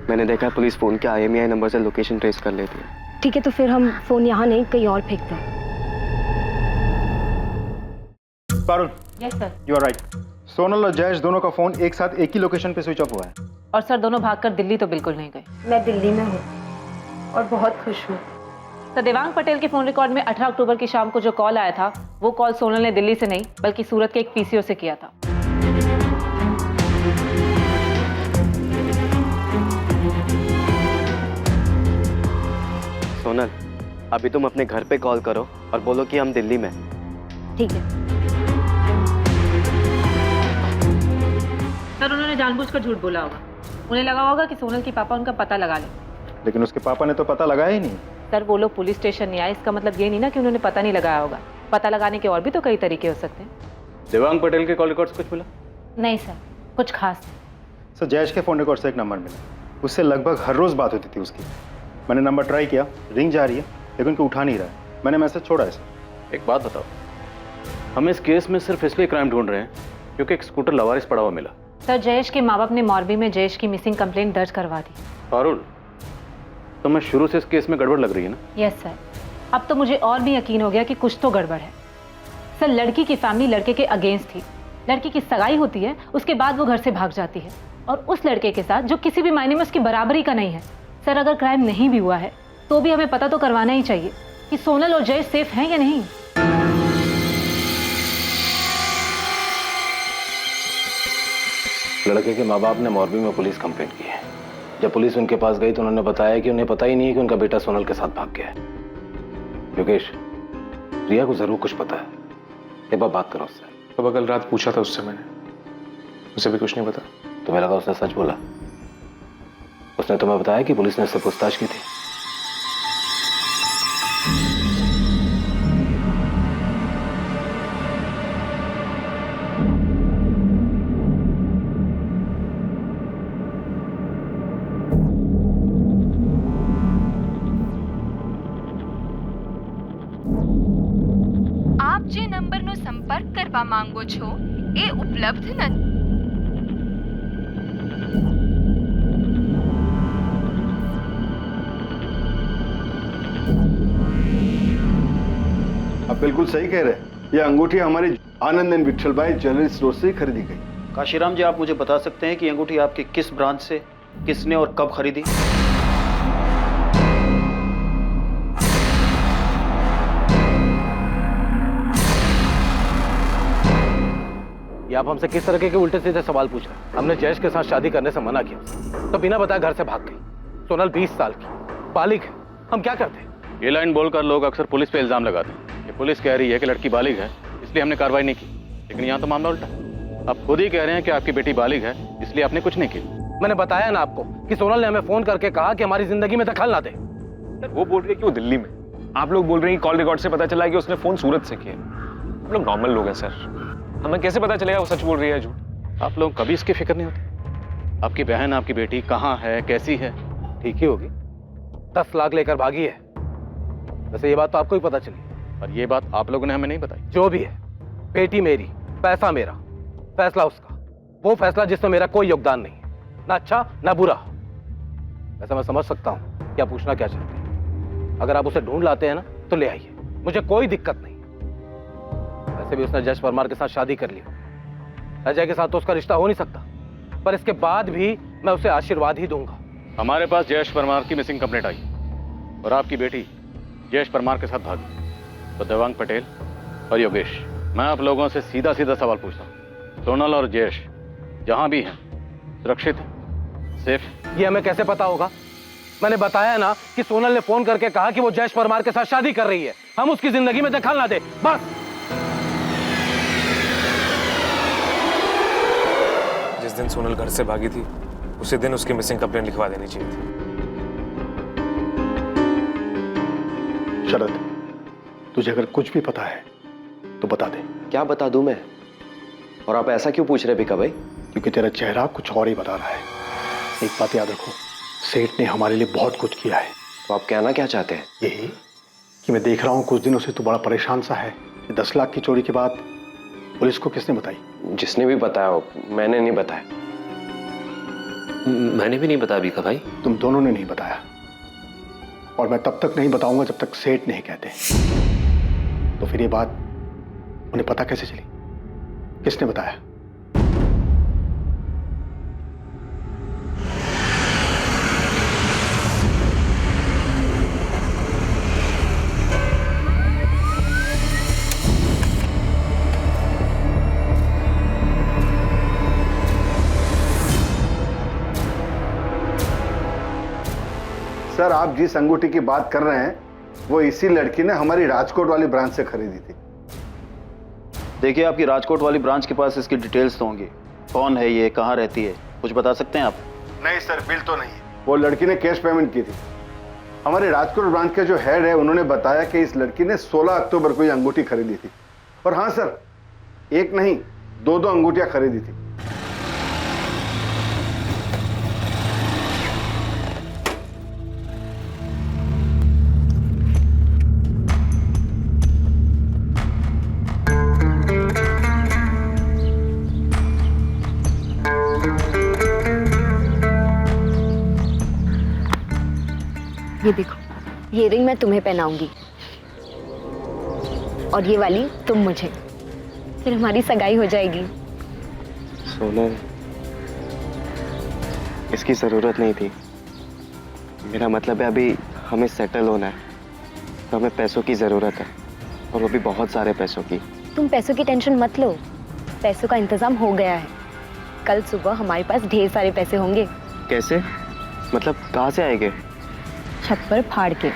मैंने देखा पुलिस फोन के IMEI नंबर से लोकेशन ट्रेस कर लेती है। ठीक है, तो फिर हम फोन यहाँ नहीं कहीं और फेंकते हैं। Parul, yes sir. You are right. Sonal और जयेश दोनों का फोन एक साथ एक ही लोकेशन पे स्विच ऑफ हुआ है। और सर, दोनों भागकर दिल्ली तो बिल्कुल नहीं गए। मैं दिल्ली में हूँ और बहुत खुश हूँ। तो देवांग पटेल के फोन रिकॉर्ड में 18 अक्टूबर की शाम को जो कॉल आया था वो कॉल सोनल ने दिल्ली से नहीं बल्कि सूरत के एक PCO से किया था। सोनल, अभी तुम अपने घर पे कॉल करो और बोलो कि हम दिल्ली में। ठीक है सर, उन्होंने जानबूझकर झूठ बोला होगा। उन्हें लगा होगा कि सोनल के पापा उनका पता लगा ले। लेकिन उसके पापा ने तो पता लगाया ही नहीं। सर, वो लोग पुलिस स्टेशन नहीं आए, इसका मतलब ये नहीं ना कि उन्होंने पता नहीं लगाया होगा। पता लगाने के और भी तो कई तरीके हो सकते हैं। देवांग पटेल के कॉल रिकॉर्ड्स कुछ मिला? नहीं सर, कुछ खास। सर, जयेश के फोन रिकॉर्ड से एक नंबर मिला। उससे लगभग हर रोज बात होती थी उसकी। मैंने नंबर ट्राई किया, रिंग जा रही है लेकिन कोई उठा नहीं रहा है। मैंने मैसेज छोड़ा है सर। एक बात बताओ, हम इस केस में सिर्फ इसलिए क्राइम ढूंढ रहे हैं क्योंकि एक स्कूटर लवारिस पड़ा हुआ मिला। सर, जयेश के माँ बाप ने मोरबी में जयेश की मिसिंग कंप्लेंट दर्ज करवा दी। पारुल, तो मैं शुरू से इस केस में गड़बड़ लग रही है ना? यस सर, अब तो मुझे और भी यकीन हो गया कि कुछ तो गड़बड़ है। सर, लड़की की फैमिली लड़के के अगेंस्ट थी। लड़की की सगाई होती है, उसके बाद वो घर से भाग जाती है और उस लड़के के साथ जो किसी भी मायने में उसकी बराबरी का नहीं है। सर, अगर क्राइम नहीं भी हुआ है तो भी हमें पता तो करवाना ही चाहिए कि सोनल और जयेश सेफ हैं या नहीं। लड़के के माँ बाप ने मोरबी में पुलिस कंप्लेंट की है। जब पुलिस उनके पास गई तो उन्होंने बताया कि उन्हें पता ही नहीं है कि उनका बेटा सोनल के साथ भाग गया है। योगेश, रिया को जरूर कुछ पता है, एक बार बात करो उससे। तो कल रात पूछा था उससे मैंने, उसे भी कुछ नहीं पता। तुम्हें लगा उसने सच बोला? उसने तुम्हें बताया कि पुलिस ने उससे पूछताछ की थी? આપ જે નંબરનો સંપર્ક કરવા માંગો છો એ ઉપલબ્ધ નથી. आप बिल्कुल सही कह रहे हैं। ये अंगूठी हमारी आनंद एंड विठल भाई ज्वेलरी स्टोर से ही खरीदी गई। काशीराम जी, आप मुझे बता सकते हैं कि अंगूठी आपकी किस ब्रांच से किसने और कब खरीदी? ये आप हमसे किस तरह के उल्टे सीधे सवाल पूछ रहे हैं? हमने जयेश के साथ शादी करने से मना किया तो बिना बताए घर से भाग गई। सोनल 20 साल की बालिग है, हम क्या करते हैं? ये लाइन बोलकर लोग अक्सर पुलिस पे इल्जाम लगाते हैं। ये पुलिस कह रही है कि लड़की बालिग है इसलिए हमने कार्रवाई नहीं की, लेकिन यहाँ तो मामला उल्टा है। आप खुद ही कह रहे हैं कि आपकी बेटी बालिग है इसलिए आपने कुछ नहीं किया। मैंने बताया ना आपको कि सोनल ने हमें फोन करके कहा कि हमारी जिंदगी में दखल ना दे। सर वो बोल रही है कि वो दिल्ली में, आप लोग बोल रहे हैं कि कॉल रिकॉर्ड से पता चला कि उसने फोन सूरत से किया। हम लोग नॉर्मल लोग हैं सर, हमें कैसे पता चलेगा वो सच बोल रही है झूठ? आप लोग कभी इसकी फिक्र नहीं होती? आपकी बहन आपकी बेटी कहाँ है, कैसी है? ठीक ही होगी, 10 लाख लेकर भागी है। वैसे ये बात तो आपको ही पता चली, पर ये बात आप लोगों ने हमें नहीं बताई। जो भी है, बेटी मेरी, पैसा मेरा, फैसला उसका। वो फैसला जिसमें मेरा कोई योगदान नहीं है, ना अच्छा ना बुरा। वैसे मैं समझ सकता हूं क्या पूछना क्या चाहते हैं। अगर आप उसे ढूंढ लाते हैं ना तो ले आइए, मुझे कोई दिक्कत नहीं। वैसे भी उसने जयेश परमार के साथ शादी कर ली, अजय के साथ तो उसका रिश्ता हो नहीं सकता, पर इसके बाद भी मैं उसे आशीर्वाद ही दूंगा। हमारे पास जयेश परमार की मिसिंग कंप्लेंट आई और आपकी बेटी जयेश परमार के साथ भागी। तो देवांग पटेल और योगेश, मैं आप लोगों से सीधा सीधा सवाल पूछता हूँ, सोनल और जयेश जहां भी हैं सुरक्षित हैं, सेफ? ये हमें कैसे पता होगा? मैंने बताया ना कि सोनल ने फोन करके कहा कि वो जयेश परमार के साथ शादी कर रही है, हम उसकी जिंदगी में दखल ना दे, बस। जिस दिन सोनल घर से भागी थी उसी दिन उसकी मिसिंग कंप्लेंट लिखवा देनी चाहिए थी। शरद, तुझे अगर कुछ भी पता है तो बता दे। क्या बता दूं मैं? और आप ऐसा क्यों पूछ रहे भिका भाई? क्योंकि तेरा चेहरा कुछ और ही बता रहा है। एक बात याद रखो, सेठ ने हमारे लिए बहुत कुछ किया है। तो आप कहना क्या चाहते हैं? यही कि मैं देख रहा हूँ कुछ दिनों से तू बड़ा परेशान सा है। 10 लाख की चोरी के बाद पुलिस को किसने बताई? जिसने भी बताया हो, मैंने नहीं बताया। मैंने भी नहीं बताया भिका भाई। तुम दोनों ने नहीं बताया, और मैं तब तक नहीं बताऊंगा जब तक सेठ नहीं कहते। तो फिर ये बात उन्हें पता कैसे चली? किसने बताया? सर, आप जिस अंगूठी की बात कर रहे हैं वो इसी लड़की ने हमारी राजकोट वाली ब्रांच से खरीदी थी। देखिए, आपकी राजकोट वाली ब्रांच के पास इसकी डिटेल्स तो होंगी। कौन है ये, कहाँ रहती है, कुछ बता सकते हैं आप? नहीं सर, बिल तो नहीं। वो लड़की ने कैश पेमेंट की थी। हमारे राजकोट ब्रांच के जो हेड है उन्होंने बताया कि इस लड़की ने 16 अक्टूबर को ये अंगूठी खरीदी थी। और हाँ सर, एक नहीं 2 अंगूठियां खरीदी थी। ये देखो, ये रिंग मैं तुम्हें पहनाऊंगी और ये वाली तुम मुझे, फिर हमारी सगाई हो जाएगी। सोनल, इसकी जरूरत नहीं थी। मेरा मतलब है अभी हमें सेटल होना है, तो हमें पैसों की जरूरत है, और वो भी बहुत सारे पैसों की। तुम पैसों की टेंशन मत लो, पैसों का इंतजाम हो गया है। कल सुबह हमारे पास ढेर सारे पैसे होंगे। कैसे? मतलब कहाँ से आएंगे? छत पर फाड़ के।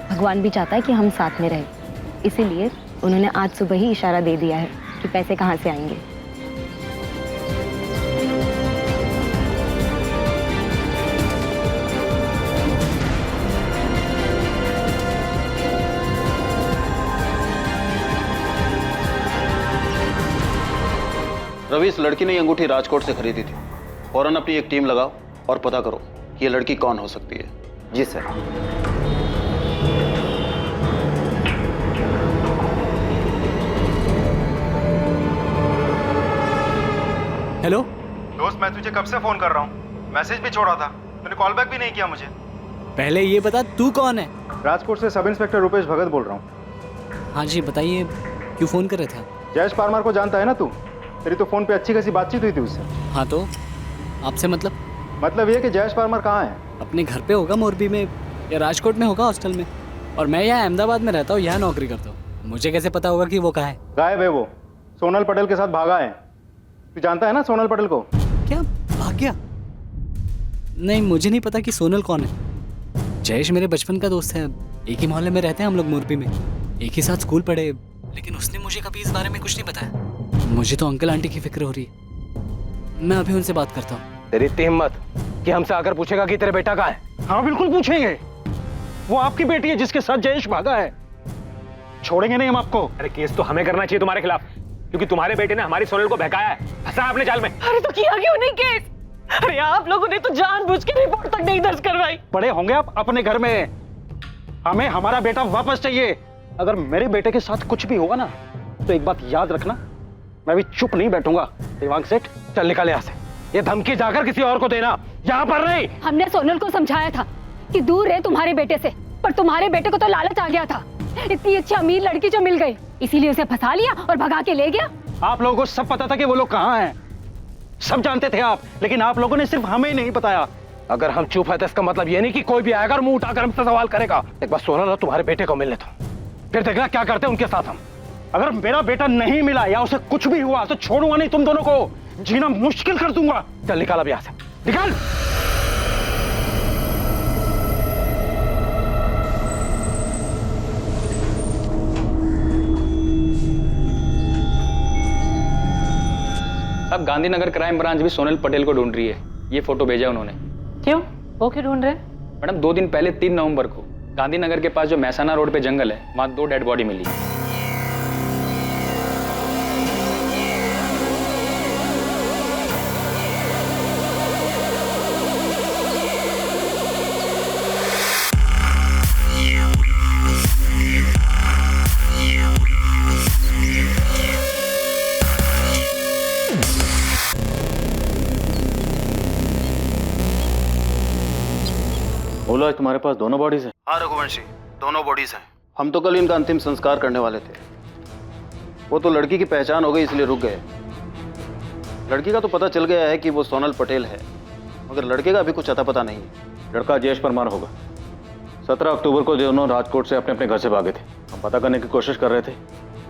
भगवान भी चाहता है कि हम साथ में रहें, इसीलिए उन्होंने आज सुबह ही इशारा दे दिया है कि पैसे कहाँ से आएंगे। रवि, इस लड़की ने ये अंगूठी राजकोट से खरीदी थी। फौरन अपनी एक टीम लगाओ और पता करो कि ये लड़की कौन हो सकती है। जी सर। हेलो दोस्त, मैं तुझे कब से फोन कर रहा हूँ, मैसेज भी छोड़ा था, तूने कॉल बैक भी नहीं किया मुझे। पहले ये बता तू कौन है? राजकोट से सब इंस्पेक्टर रुपेश भगत बोल रहा हूँ। हाँ जी बताइए, क्यों फ़ोन कर रहे थे आप? जयेश परमार को जानता है ना तू? तेरी तो फोन पे अच्छी खासी बातचीत हुई थी उससे। हाँ तो आपसे मतलब ये कि जयेश परमार कहाँ है? अपने घर पे होगा मोरबी में, या राजकोट में होगा हॉस्टल में, और मैं यहाँ अहमदाबाद में रहता हूँ, यहाँ नौकरी करता हूँ। मुझे कैसे पता होगा कि वो कहाँ है? गायब है वो, सोनल पटेल के साथ भागा है। तू जानता है ना सोनल पटेल को? क्या भाग गया? नहीं, मुझे नहीं पता कि सोनल कौन है। जयेश मेरे बचपन का दोस्त है, एक ही मोहल्ले में रहते हैं हम लोग मोरबी में, एक ही साथ स्कूल पढ़े, लेकिन उसने मुझे कभी इस बारे में कुछ नहीं बताया। मुझे तो अंकल आंटी की फिक्र हो रही है, मैं अभी उनसे बात करता हूँ। तेरी इतनी हिम्मत कि हमसे आकर पूछेगा कि तेरे बेटा कहाँ है? हाँ बिल्कुल पूछेंगे, वो आपकी बेटी है जिसके साथ जयेश भागा है, छोड़ेंगे नहीं हम आपको। अरे केस तो हमें करना चाहिए तुम्हारे खिलाफ, क्योंकि तुम्हारे बेटे ने हमारी सोनल को बहकाया है, फंसा है अपने जाल में। अरे तो किया क्यों नहीं केस? अरे आप लोगों ने तो जानबूझ के रिपोर्ट तक नहीं दर्ज करवाई। पड़े होंगे आप अपने घर में, हमें हमारा बेटा वापस चाहिए। अगर मेरे बेटे के साथ कुछ भी होगा ना, तो एक बात याद रखना, मैं भी चुप नहीं बैठूंगा। दिमाग सेठ, चल निकल यहाँ से। ये धमकी जाकर किसी और को देना, यहाँ पर नहीं। हमने सोनल को समझाया था कि दूर रहे तुम्हारे बेटे से, पर तुम्हारे बेटे को तो लालच आ गया था। इतनी अच्छी अमीर लड़की जो मिल गई, इसीलिए उसे फंसा लिया और भगा के ले गया। आप लोगों को सब पता था कि वो लोग कहाँ हैं, सब जानते थे आप, लेकिन आप लोगों ने सिर्फ हमें नहीं बताया। अगर हम चुप है तो इसका मतलब ये नहीं कि कोई भी आएगा और मुंह उठाकर हमसे सवाल करेगा। एक बार सोनल और तुम्हारे बेटे को मिलने दो, फिर देखना क्या करते हैं उनके साथ हम। अगर मेरा बेटा नहीं मिला या उसे कुछ भी हुआ तो छोड़ूंगा नहीं तुम दोनों को, जीना मुश्किल कर दूंगा। चल निकाल अब यहाँ से, निकाल। अब गांधीनगर क्राइम ब्रांच भी सोनल पटेल को ढूंढ रही है। ये फोटो भेजा उन्होंने। क्यों? वो क्यों ढूंढ रहे हैं? मैडम 2 दिन पहले 3 नवंबर को गांधीनगर के पास जो मैसाना रोड पे जंगल है, वहां 2 डेड बॉडी मिली। बोला तुम्हारे पास दोनों बॉडीज हैं? हाँ रघुवंशी, दोनों बॉडीज हैं। हम तो कल इनका अंतिम संस्कार करने वाले थे, वो तो लड़की की पहचान हो गई इसलिए रुक गए। लड़की का तो पता चल गया है कि वो सोनल पटेल है, मगर लड़के का अभी कुछ अता पता नहीं है। लड़का जयेश परमार होगा। 17 अक्टूबर को दोनों राजकोट से अपने अपने घर से भागे थे। हम पता करने की कोशिश कर रहे थे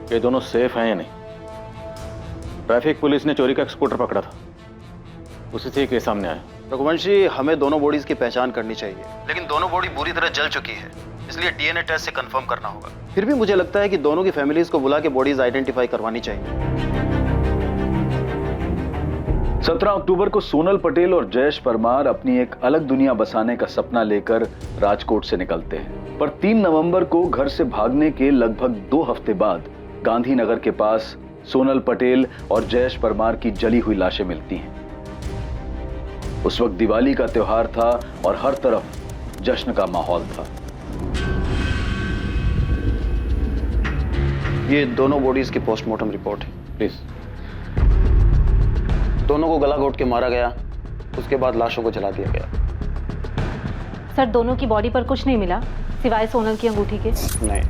कि दोनों सेफ हैं या नहीं। ट्रैफिक पुलिस ने चोरी का एक स्कूटर पकड़ा था, उसी से केस सामने आया। रघुवंशी, हमें दोनों बॉडीज की पहचान करनी चाहिए, लेकिन दोनों बॉडी बुरी तरह जल चुकी है, इसलिए डीएनए टेस्ट से कंफर्म करना होगा। फिर भी मुझे लगता है कि दोनों की फैमिलीज को बुला के बॉडीज आइडेंटिफाई करवानी चाहिए। 17 अक्टूबर को सोनल पटेल और जयेश परमार अपनी एक अलग दुनिया बसाने का सपना लेकर राजकोट से निकलते हैं, पर 3 नवंबर को घर से भागने के लगभग 2 हफ्ते बाद गांधीनगर के पास सोनल पटेल और जयेश परमार की जली हुई लाशें मिलती हैं। उस वक्त दिवाली का त्योहार था और हर तरफ जश्न का माहौल था। ये दोनों बॉडीज की पोस्टमार्टम रिपोर्ट है। प्लीज। दोनों को गला घोट के मारा गया, उसके बाद लाशों को जला दिया गया। सर, दोनों की बॉडी पर कुछ नहीं मिला सिवाय सोनल की अंगूठी के? नहीं,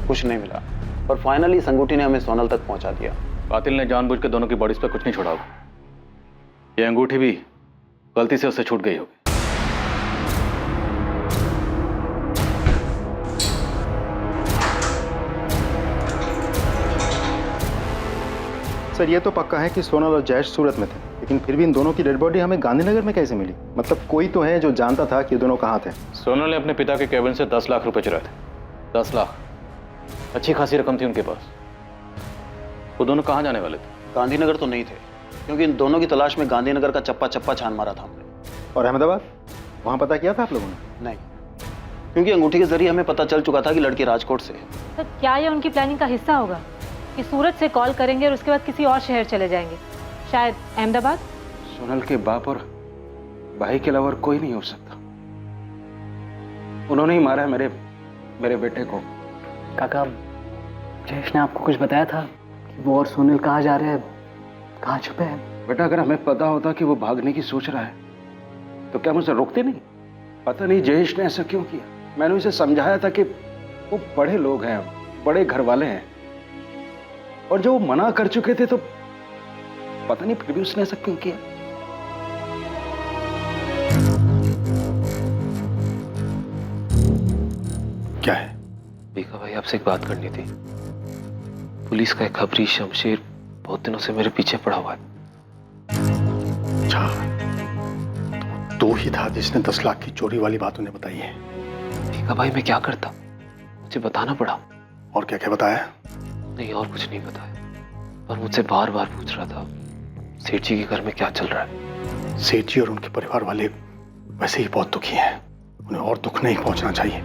कुछ नहीं मिला, पर फाइनली इस अंगूठी ने हमें सोनल तक पहुंचा दिया। कातिल ने जानबूझ के दोनों की बॉडीज पर कुछ नहीं छोड़ा होगा। ये अंगूठी भी गलती से उससे छूट गई होगी। सर, ये तो पक्का है कि सोनल और जयेश सूरत में थे, लेकिन फिर भी इन दोनों की डेड बॉडी हमें गांधीनगर में कैसे मिली? मतलब कोई तो है जो जानता था कि ये दोनों कहाँ थे। सोनल ने अपने पिता के केबिन से 10 लाख रुपए चुराए थे। 10 लाख, अच्छी खासी रकम थी उनके पास। वो दोनों कहाँ जाने वाले थे? गांधीनगर तो नहीं थे, क्योंकि इन दोनों की तलाश में गांधीनगर का चप्पा चप्पा छान मारा था हमने। और अहमदाबाद, वहाँ पता किया था आप लोगों ने? नहीं, क्योंकि अंगूठी के जरिए हमें पता चल चुका था कि लड़की राजकोट से है। तो क्या ये उनकी प्लानिंग का हिस्सा होगा कि सूरत से कॉल करेंगे और उसके बाद किसी और शहर चले जाएंगे, शायद अहमदाबाद? सोनल के बाप और भाई के अलावा कोई नहीं हो सकता। उन्होंने ही मारा है मेरे बेटे को। काका, जयेश ने आपको कुछ बताया था कि वो और सोनल कहाँ जा रहे हैं, कहाँ छुपे हैं? बेटा अगर हमें पता होता कि वो भागने की सोच रहा है तो क्या मुझे रोकते नहीं? पता नहीं जयेश ने ऐसा क्यों किया। मैंने उसे समझाया था कि वो बड़े लोग हैं, बड़े घर वाले हैं, और जब वो मना कर चुके थे तो पता नहीं फिर भी उसने ऐसा क्यों किया। क्या है? बीका भाई आपसे एक बात करनी थी। पुलिस का एक खबरी शमशेर बहुत दिनों से मेरे पीछे पड़ा हुआ है। अच्छा, तो ही था जिसने 10 लाख की चोरी वाली बात उन्हें बताई है। बीका भाई मैं क्या करता, मुझे बताना पड़ा। और क्या क्या बताया? नहीं और कुछ नहीं बताया, पर मुझसे बार बार पूछ रहा था सेठ जी के घर में क्या चल रहा है। सेठ जी और उनके परिवार वाले वैसे ही बहुत दुखी हैं, उन्हें और दुख नहीं पहुंचना चाहिए,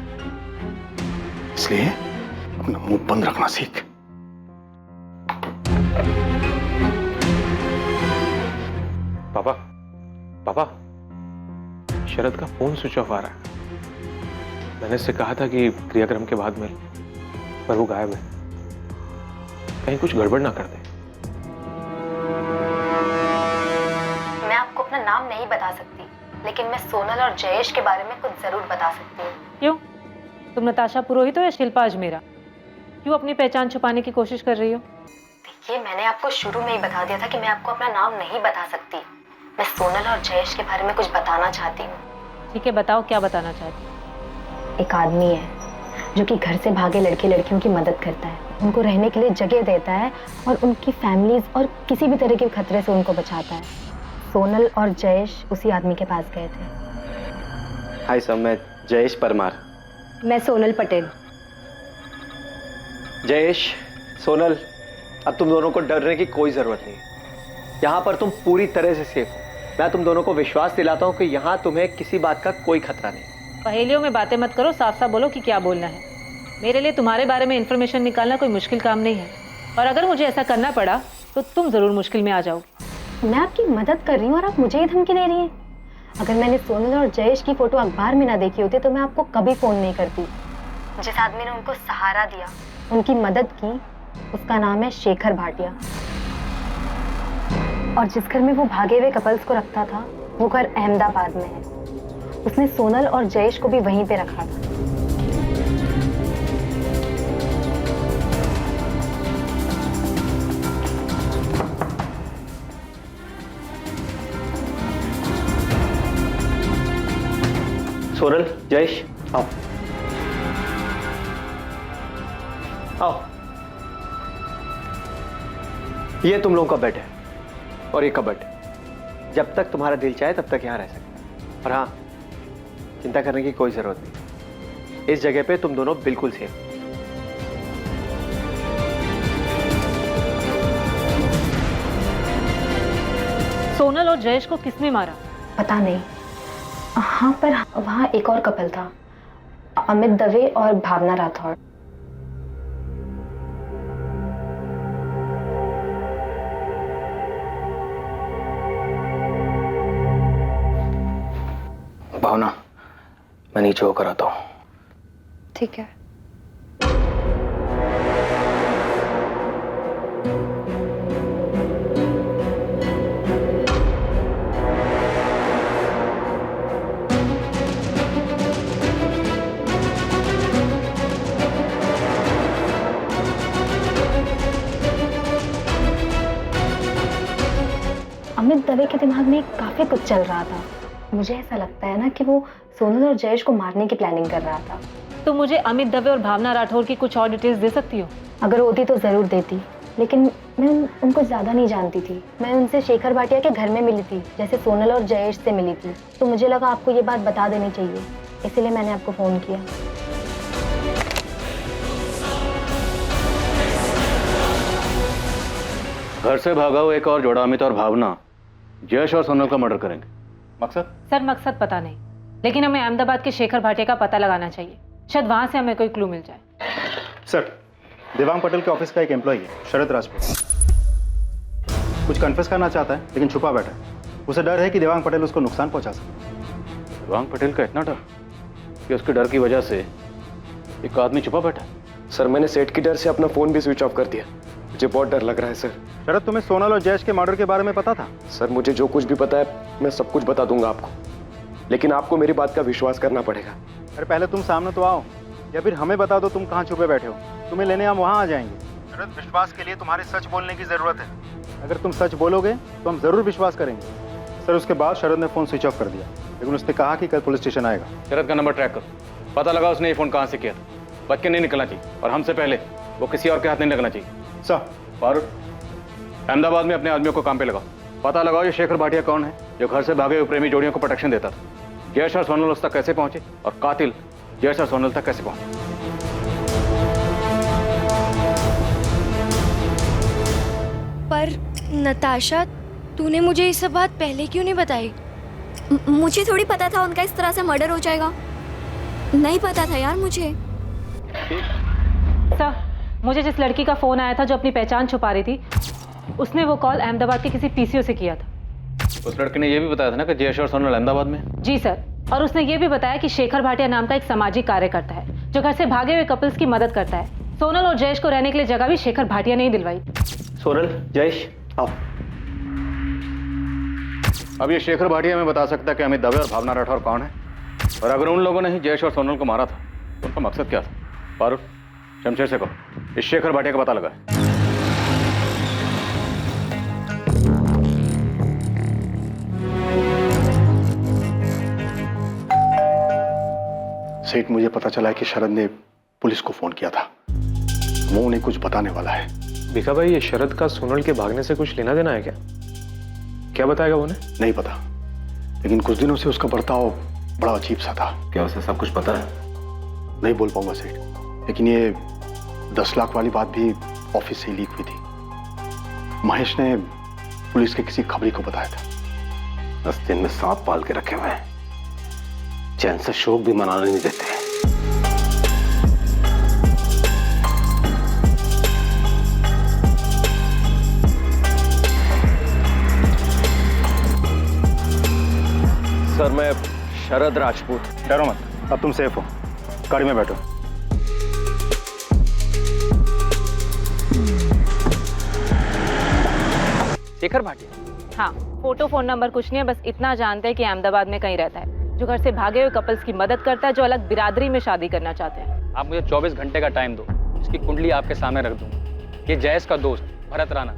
इसलिए अपना मुंह बंद रखना सीख। पापा, पापा, शरद का फोन स्विच ऑफ आ रहा है। मैंने इससे कहा था कि क्रियाक्रम के बाद में, पर वो गायब है। कहीं कुछ गड़बड़ ना कर दे। मैं आपको अपना नाम नहीं बता सकती, लेकिन मैं सोनल और जयेश के बारे में कुछ जरूर बता सकती हूँ। क्यों? तुम नताशा पुरोहित हो या शिल्पा अजमेरा? क्यों अपनी पहचान छुपाने की कोशिश कर रही हो? देखिए, मैंने आपको शुरू में ही बता दिया था कि मैं आपको अपना नाम नहीं बता सकती। मैं सोनल और जयेश के बारे में कुछ बताना चाहती हूँ। ठीक है, बताओ क्या बताना चाहती हो। एक आदमी है जो कि घर से भागे लड़के लड़कियों की मदद करता है, उनको रहने के लिए जगह देता है और उनकी फैमिलीज और किसी भी तरह के खतरे से उनको बचाता है। सोनल और जयेश उसी आदमी के पास गए थे। हाय सर, मैं जयेश परमार। मैं सोनल पटेल। जयेश, सोनल, अब तुम दोनों को डरने की कोई जरूरत नहीं है। यहाँ पर तुम पूरी तरह से सेफ हो। मैं तुम दोनों को विश्वास दिलाता हूँ कि यहाँ तुम्हें किसी बात का कोई खतरा नहीं। पहेलियों में बातें मत करो, साफ साफ बोलो कि क्या बोलना है। मेरे लिए तुम्हारे बारे में इंफॉर्मेशन निकालना कोई मुश्किल काम नहीं है, और अगर मुझे ऐसा करना पड़ा तो तुम जरूर मुश्किल में आ जाओगी। मैं आपकी मदद कर रही हूँ और आप मुझे ही धमकी दे रही हैं। अगर मैंने सोनल और जयेश की फोटो अखबार में ना देखी होती तो मैं आपको कभी फोन नहीं करती। जिस आदमी ने उनको सहारा दिया, उनकी मदद की, उसका नाम है शेखर भाटिया। और जिस घर में वो भागे हुए कपल्स को रखता था वो घर अहमदाबाद में है। उसने सोनल और जयेश को भी वहीं पे रखा था। सोनल, जयेश, आओ आओ। ये तुम लोगों का बेड है और ये कबर्ड। जब तक तुम्हारा दिल चाहे तब तक यहाँ रह सकते हैं। और हाँ, चिंता करने की कोई जरूरत नहीं। इस जगह पे तुम दोनों बिल्कुल सेफ। सोनल और जयेश को किसने मारा? पता नहीं। हाँ, पर वहाँ एक और कपल था, अमित दवे और भावना राठौड़। भावना, मैं नीचे होकर आता हूँ। ठीक है। अमित दवे के दिमाग में काफी कुछ चल रहा था। मुझे ऐसा लगता है ना कि वो सोनल और जयेश को मारने की प्लानिंग कर रहा था। तो मुझे अमित दवे और भावना राठौर की कुछ और डिटेल्स दे सकती हो? अगर होती तो जरूर देती, लेकिन मैं उनको ज्यादा नहीं जानती थी। मैं उनसे शेखर भाटिया के घर में मिली थी, जैसे सोनल और जयेश से मिली थी। तो मुझे लगा आपको ये बात बता देनी चाहिए, इसीलिए मैंने आपको फोन किया। घर से भागा हुआ एक और जोड़ा अमित और भावना जयेश और सोनल का मर्डर करेंगे। मकसद? सर मकसद पता नहीं, लेकिन हमें अहमदाबाद के शेखर भाटिया का पता लगाना चाहिए। शायद वहां से हमें कोई क्लू मिल जाए। सर, देवांग पटेल के ऑफिस का एक एम्प्लॉई है, शरद राजपूत। कुछ कन्फेस करना चाहता है लेकिन छुपा बैठा है। उसे डर है कि देवांग पटेल उसको नुकसान पहुंचा सकता। देवांग पटेल का इतना डर कि उसके डर की वजह से एक आदमी छुपा बैठा है। सर, मैंने सेठ की डर से अपना फोन भी स्विच ऑफ कर दिया। मुझे बहुत डर लग रहा है सर। शरद, तुम्हें सोनल और जयेश के मर्डर के बारे में पता था? सर मुझे जो कुछ भी पता है मैं सब कुछ बता दूंगा आपको, लेकिन आपको मेरी बात का विश्वास करना पड़ेगा। अरे पहले तुम सामने तो आओ, या फिर हमें बता दो तुम कहाँ छुपे बैठे हो। तुम्हें लेने हम वहाँ आ जाएंगे। शरद, विश्वास के लिए तुम्हारे सच बोलने की जरूरत है। अगर तुम सच बोलोगे तो हम जरूर विश्वास करेंगे। सर, उसके बाद शरद ने फोन स्विच ऑफ कर दिया, लेकिन उसने कहा कि कल पुलिस स्टेशन आएगा। शरद का नंबर ट्रैक करो, पता लगा उसने ये फोन कहाँ से किया था। बच के नहीं निकलना चाहिए, और हमसे पहले वो किसी और के हाथ नहीं लगना चाहिए। सर, फारूक, अहमदाबाद में अपने आदमियों को काम पे लगाओ। पता लगाओ ये शेखर भाटिया कौन है जो घर से भागे हुए प्रेमी जोड़ियों को प्रोटेक्शन देता था। जयेश और सोनल उस तक कैसे पहुंचे, और कातिल जयेश और सोनल तक कैसे पहुंचे। पर नताशा, तूने ये ये सब बात पहले क्यों नहीं बताई? मुझे थोड़ी पता था उनका इस तरह से मर्डर हो जाएगा। नहीं पता था यार मुझे। सर, मुझे जिस लड़की का फोन आया था जो अपनी पहचान छुपा रही थी, उसने वो कॉल अहमदाबाद के किसी पीसीओ से किया था। उस लड़के ने यह भी बताया था ना कि जयेश और सोनल अहमदाबाद में। जी सर, और उसने ये भी बताया कि शेखर भाटिया नाम का एक सामाजिक कार्यकर्ता है जो घर से भागे हुए कपल्स की मदद करता है। सोनल और जयेश को रहने के लिए जगह भी शेखर भाटिया ने ही दिलवाई। सोनल, जयेश, आओ। अब ये शेखर भाटिया हमें बता सकता है कि अमित दवे और भावना राठौर कौन है, और अगर उन लोगों ने ही जयेश और सोनल को मारा था तो उनका मकसद क्या था। फारूक, शमशेर से कहो इस शेखर भाटिया का पता लगा। सेठ, मुझे पता चला है कि शरद ने पुलिस को फोन किया था। वो उन्हें कुछ बताने वाला है। भीखा भाई, ये शरद का सोनल के भागने से कुछ लेना देना है क्या? क्या बताएगा वो उन्हें? नहीं पता, लेकिन कुछ दिनों से उसका बर्ताव बड़ा अजीब सा था। क्या उसे सब कुछ पता है? नहीं बोल पाऊंगा सेठ, लेकिन ये 10 लाख वाली बात भी ऑफिस से ही लीक हुई थी। महेश ने पुलिस के किसी खबरी को बताया था। 10 दिन में सांप पाल के रखे हुए हैं, चैन से शोक भी मनाने नहीं देते। सर, मैं शरद राजपूत। डरो मत, अब तुम सेफ हो। गाड़ी में बैठो। शेखर भाटिया? हाँ, फोटो फोन नंबर कुछ नहीं है, बस इतना जानते हैं कि अहमदाबाद में कहीं रहता है, जो घर से भागे हुए कपल्स की मदद करता है जो अलग बिरादरी में शादी करना चाहते हैं। आप मुझे 24 घंटे का टाइम दो, इसकी कुंडली आपके सामने रख दूंगा। ये जयेश का दोस्त भरत राणा,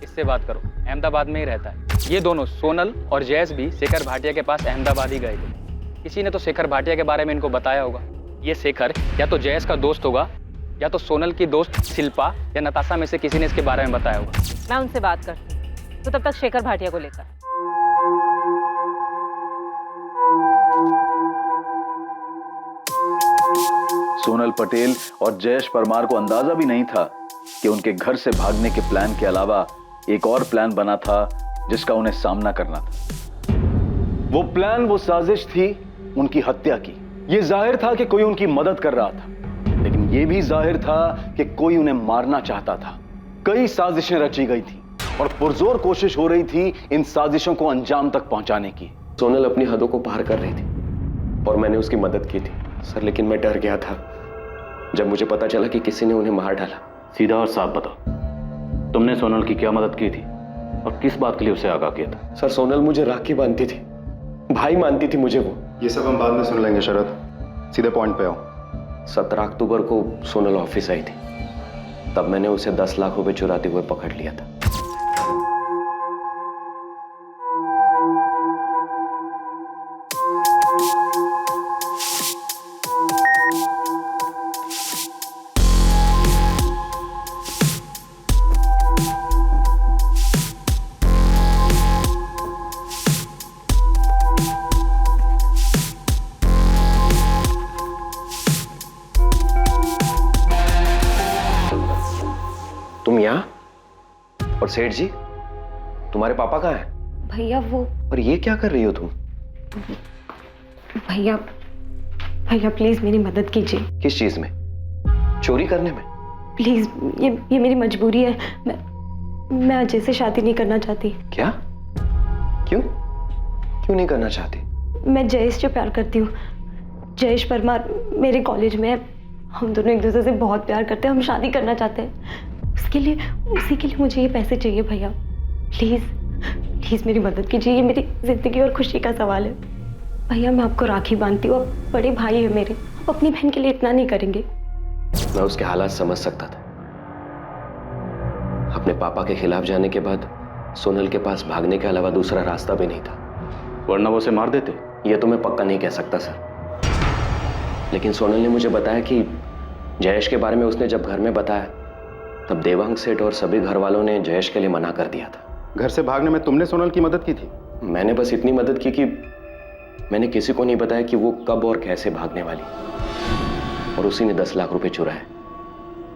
इससे बात करो, अहमदाबाद में ही रहता है। ये दोनों सोनल और जयेश भी शेखर भाटिया के पास अहमदाबाद ही गए थे। किसी ने तो शेखर भाटिया के बारे में इनको बताया होगा। ये शेखर या तो जयेश का दोस्त होगा, या तो सोनल की दोस्त शिल्पा या नताशा में से किसी ने इसके बारे में बताया होगा। मैं उनसे बात करती हूँ, तो तब तक शेखर भाटिया को लेकर। सोनल पटेल और जयेश परमार को अंदाजा भी नहीं था कि उनके घर से भागने के प्लान के अलावा एक और प्लान बना था जिसका उन्हें सामना करना था। वो प्लान, वो साजिश थी उनकी हत्या की। ये जाहिर था कि कोई उनकी मदद कर रहा था, लेकिन ये भी जाहिर था कि कोई उन्हें मारना चाहता था। कई साजिशें रची गई थी और पुरजोर कोशिश हो रही थी इन साजिशों को अंजाम तक पहुंचाने की। सोनल अपनी हदों को पार कर रही थी और मैंने उसकी मदद की थी सर, लेकिन मैं डर गया था जब मुझे पता चला कि किसी ने उन्हें मार डाला। सीधा और साफ बताओ, तुमने सोनल की क्या मदद की थी और किस बात के लिए उसे आगाह किया था? सर, सोनल मुझे राखी बांधती थी, भाई मानती थी मुझे वो। ये सब हम बाद में सुन लेंगे शरद, सीधे पॉइंट पे आओ। 17 अक्टूबर को सोनल ऑफिस आई थी, तब मैंने उसे 10 लाख रुपए चुराते हुए पकड़ लिया था। तुम यहाँ? और सेठ जी, तुम्हारे पापा कहाँ हैं? भैया वो। और ये क्या कर रही हो तुम? भैया, भैया प्लीज मेरी मदद कीजिए। किस चीज में? चोरी करने में? प्लीज, ये मेरी मजबूरी है। मैं अजय से शादी नहीं करना चाहती। क्या? क्यों? क्यों नहीं करना चाहती? मैं जयेश से प्यार करती हूँ। जयेश परमार मेरे कॉलेज में है, हम दोनों एक दूसरे से बहुत प्यार करते हैं, हम शादी करना चाहते हैं। उसी के लिए मुझे ये पैसे चाहिए भैया। प्लीज प्लीज मेरी मदद कीजिए, ये मेरी जिंदगी और खुशी का सवाल है। भैया मैं आपको राखी बांधती हूँ, आप बड़े भाई है मेरे, आप अपनी बहन के लिए इतना नहीं करेंगे? मैं उसके हालात समझ सकता था। अपने पापा के खिलाफ जाने के बाद सोनल के पास भागने के अलावा दूसरा रास्ता भी नहीं था, वरना वो उसे मार देते। ये तो मैं पक्का नहीं कह सकता सर, लेकिन सोनल ने मुझे बताया कि जयेश के बारे में उसने जब घर में बताया तब देवांग सेठ और सभी घर वालों ने जयेश के लिए मना कर दिया था। घर से भागने में तुमने सोनल की मदद की थी? मैंने बस इतनी मदद की कि मैंने किसी को नहीं बताया कि वो कब और कैसे भागने वाली, और उसी ने 10 लाख रुपए चुराए।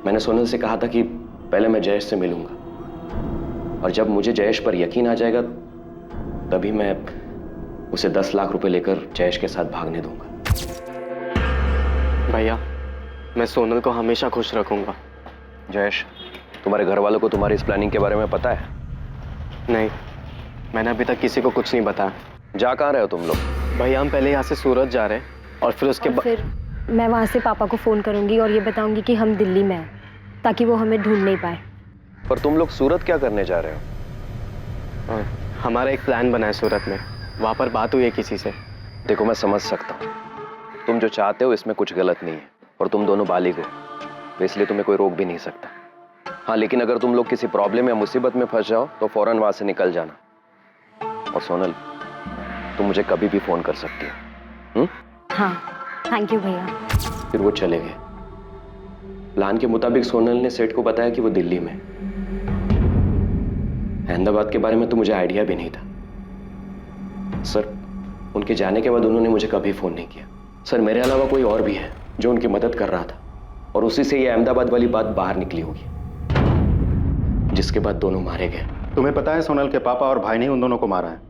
मैंने सोनल से कहा था कि पहले मैं जयेश से मिलूंगा, और जब मुझे जयेश पर यकीन आ जाएगा तभी मैं उसे 10 लाख रुपए लेकर जयेश के साथ भागने दूंगा। भैया मैं सोनल को हमेशा खुश रखूंगा। जयेश, तुम्हारे घर वालों को तुम्हारी इस प्लानिंग के बारे में पता है? नहीं, मैंने अभी तक किसी को कुछ नहीं बताया। जा कहाँ रहे हो तुम लोग? भैया हम पहले यहाँ से सूरत जा रहे हैं और फिर उसके बाद फिर मैं वहाँ से पापा को फ़ोन करूँगी और ये बताऊँगी कि हम दिल्ली में हैं, ताकि वो हमें ढूंढ नहीं पाए। पर तुम लोग सूरत क्या करने जा रहे हो? हमारा एक प्लान बना है सूरत में, वहाँ पर बात हुई है किसी से। देखो मैं समझ सकता हूँ, तुम जो चाहते हो इसमें कुछ गलत नहीं है, और तुम दोनों बालिग हो तो इसलिए तुम्हें कोई रोक भी नहीं सकता। हाँ, लेकिन अगर तुम लोग किसी प्रॉब्लम या मुसीबत में फंस जाओ तो फौरन वहां से निकल जाना। और सोनल, तुम मुझे कभी भी फोन कर सकती हो। हाँ, थैंक यू भैया। फिर वो चले गए। प्लान के मुताबिक सोनल ने सेठ को बताया कि वो दिल्ली में। अहमदाबाद के बारे में तो मुझे आइडिया भी नहीं था सर। उनके जाने के बाद उन्होंने मुझे कभी फोन नहीं किया। सर, मेरे अलावा कोई और भी है जो उनकी मदद कर रहा था, और उसी से ये अहमदाबाद वाली बात बाहर निकली होगी, जिसके बाद दोनों मारे गए। तुम्हें पता है सोनल के पापा और भाई ने उन दोनों को मारा है,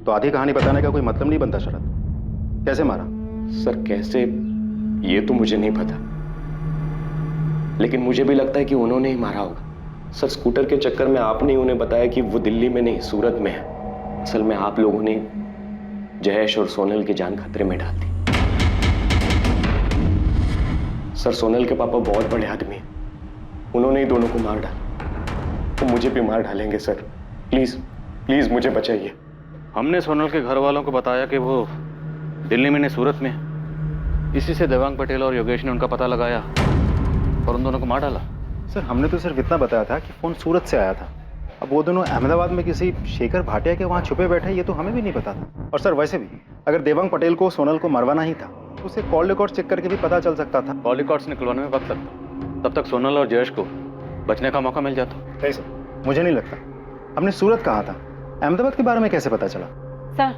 तो आधी कहानी बताने का कोई मतलब नहीं बनता शरद। कैसे मारा? सर कैसे, ये तो मुझे नहीं पता, लेकिन मुझे भी लगता है कि उन्होंने ही मारा होगा। सर, स्कूटर के चक्कर में आपने उन्हें बताया कि वो दिल्ली में नहीं सूरत में है। असल में आप लोगों ने जयेश और सोनल की जान खतरे में डाल दी। सर, सोनल के पापा बहुत बड़े आदमी हैं, उन्होंने ही दोनों को मार डाला, तो मुझे भी मार डालेंगे। सर प्लीज प्लीज मुझे बचाइए। हमने सोनल के घर वालों को बताया कि वो दिल्ली में नहीं सूरत में। इसी से देवांग पटेल और योगेश ने उनका पता लगाया और उन दोनों को मार डाला। सर हमने तो सिर्फ इतना बताया था कि फोन सूरत से आया था। अब वो दोनों अहमदाबाद में किसी शेखर भाटिया के वहाँ छुपे बैठे, ये तो हमें भी नहीं पता था। और सर वैसे भी अगर देवांग पटेल को सोनल को मरवाना ही था तो उसे कॉल रिकॉर्ड चेक करके भी पता चल सकता था। कॉल रिकॉर्ड्स निकलवाने में वक्त लगता, तब तक सोनल और जयेश को बचने का मौका मिल जाता। नहीं सर, मुझे नहीं लगता। हमने सूरत कहा था, अहमदाबाद के बारे में कैसे पता चला? सर,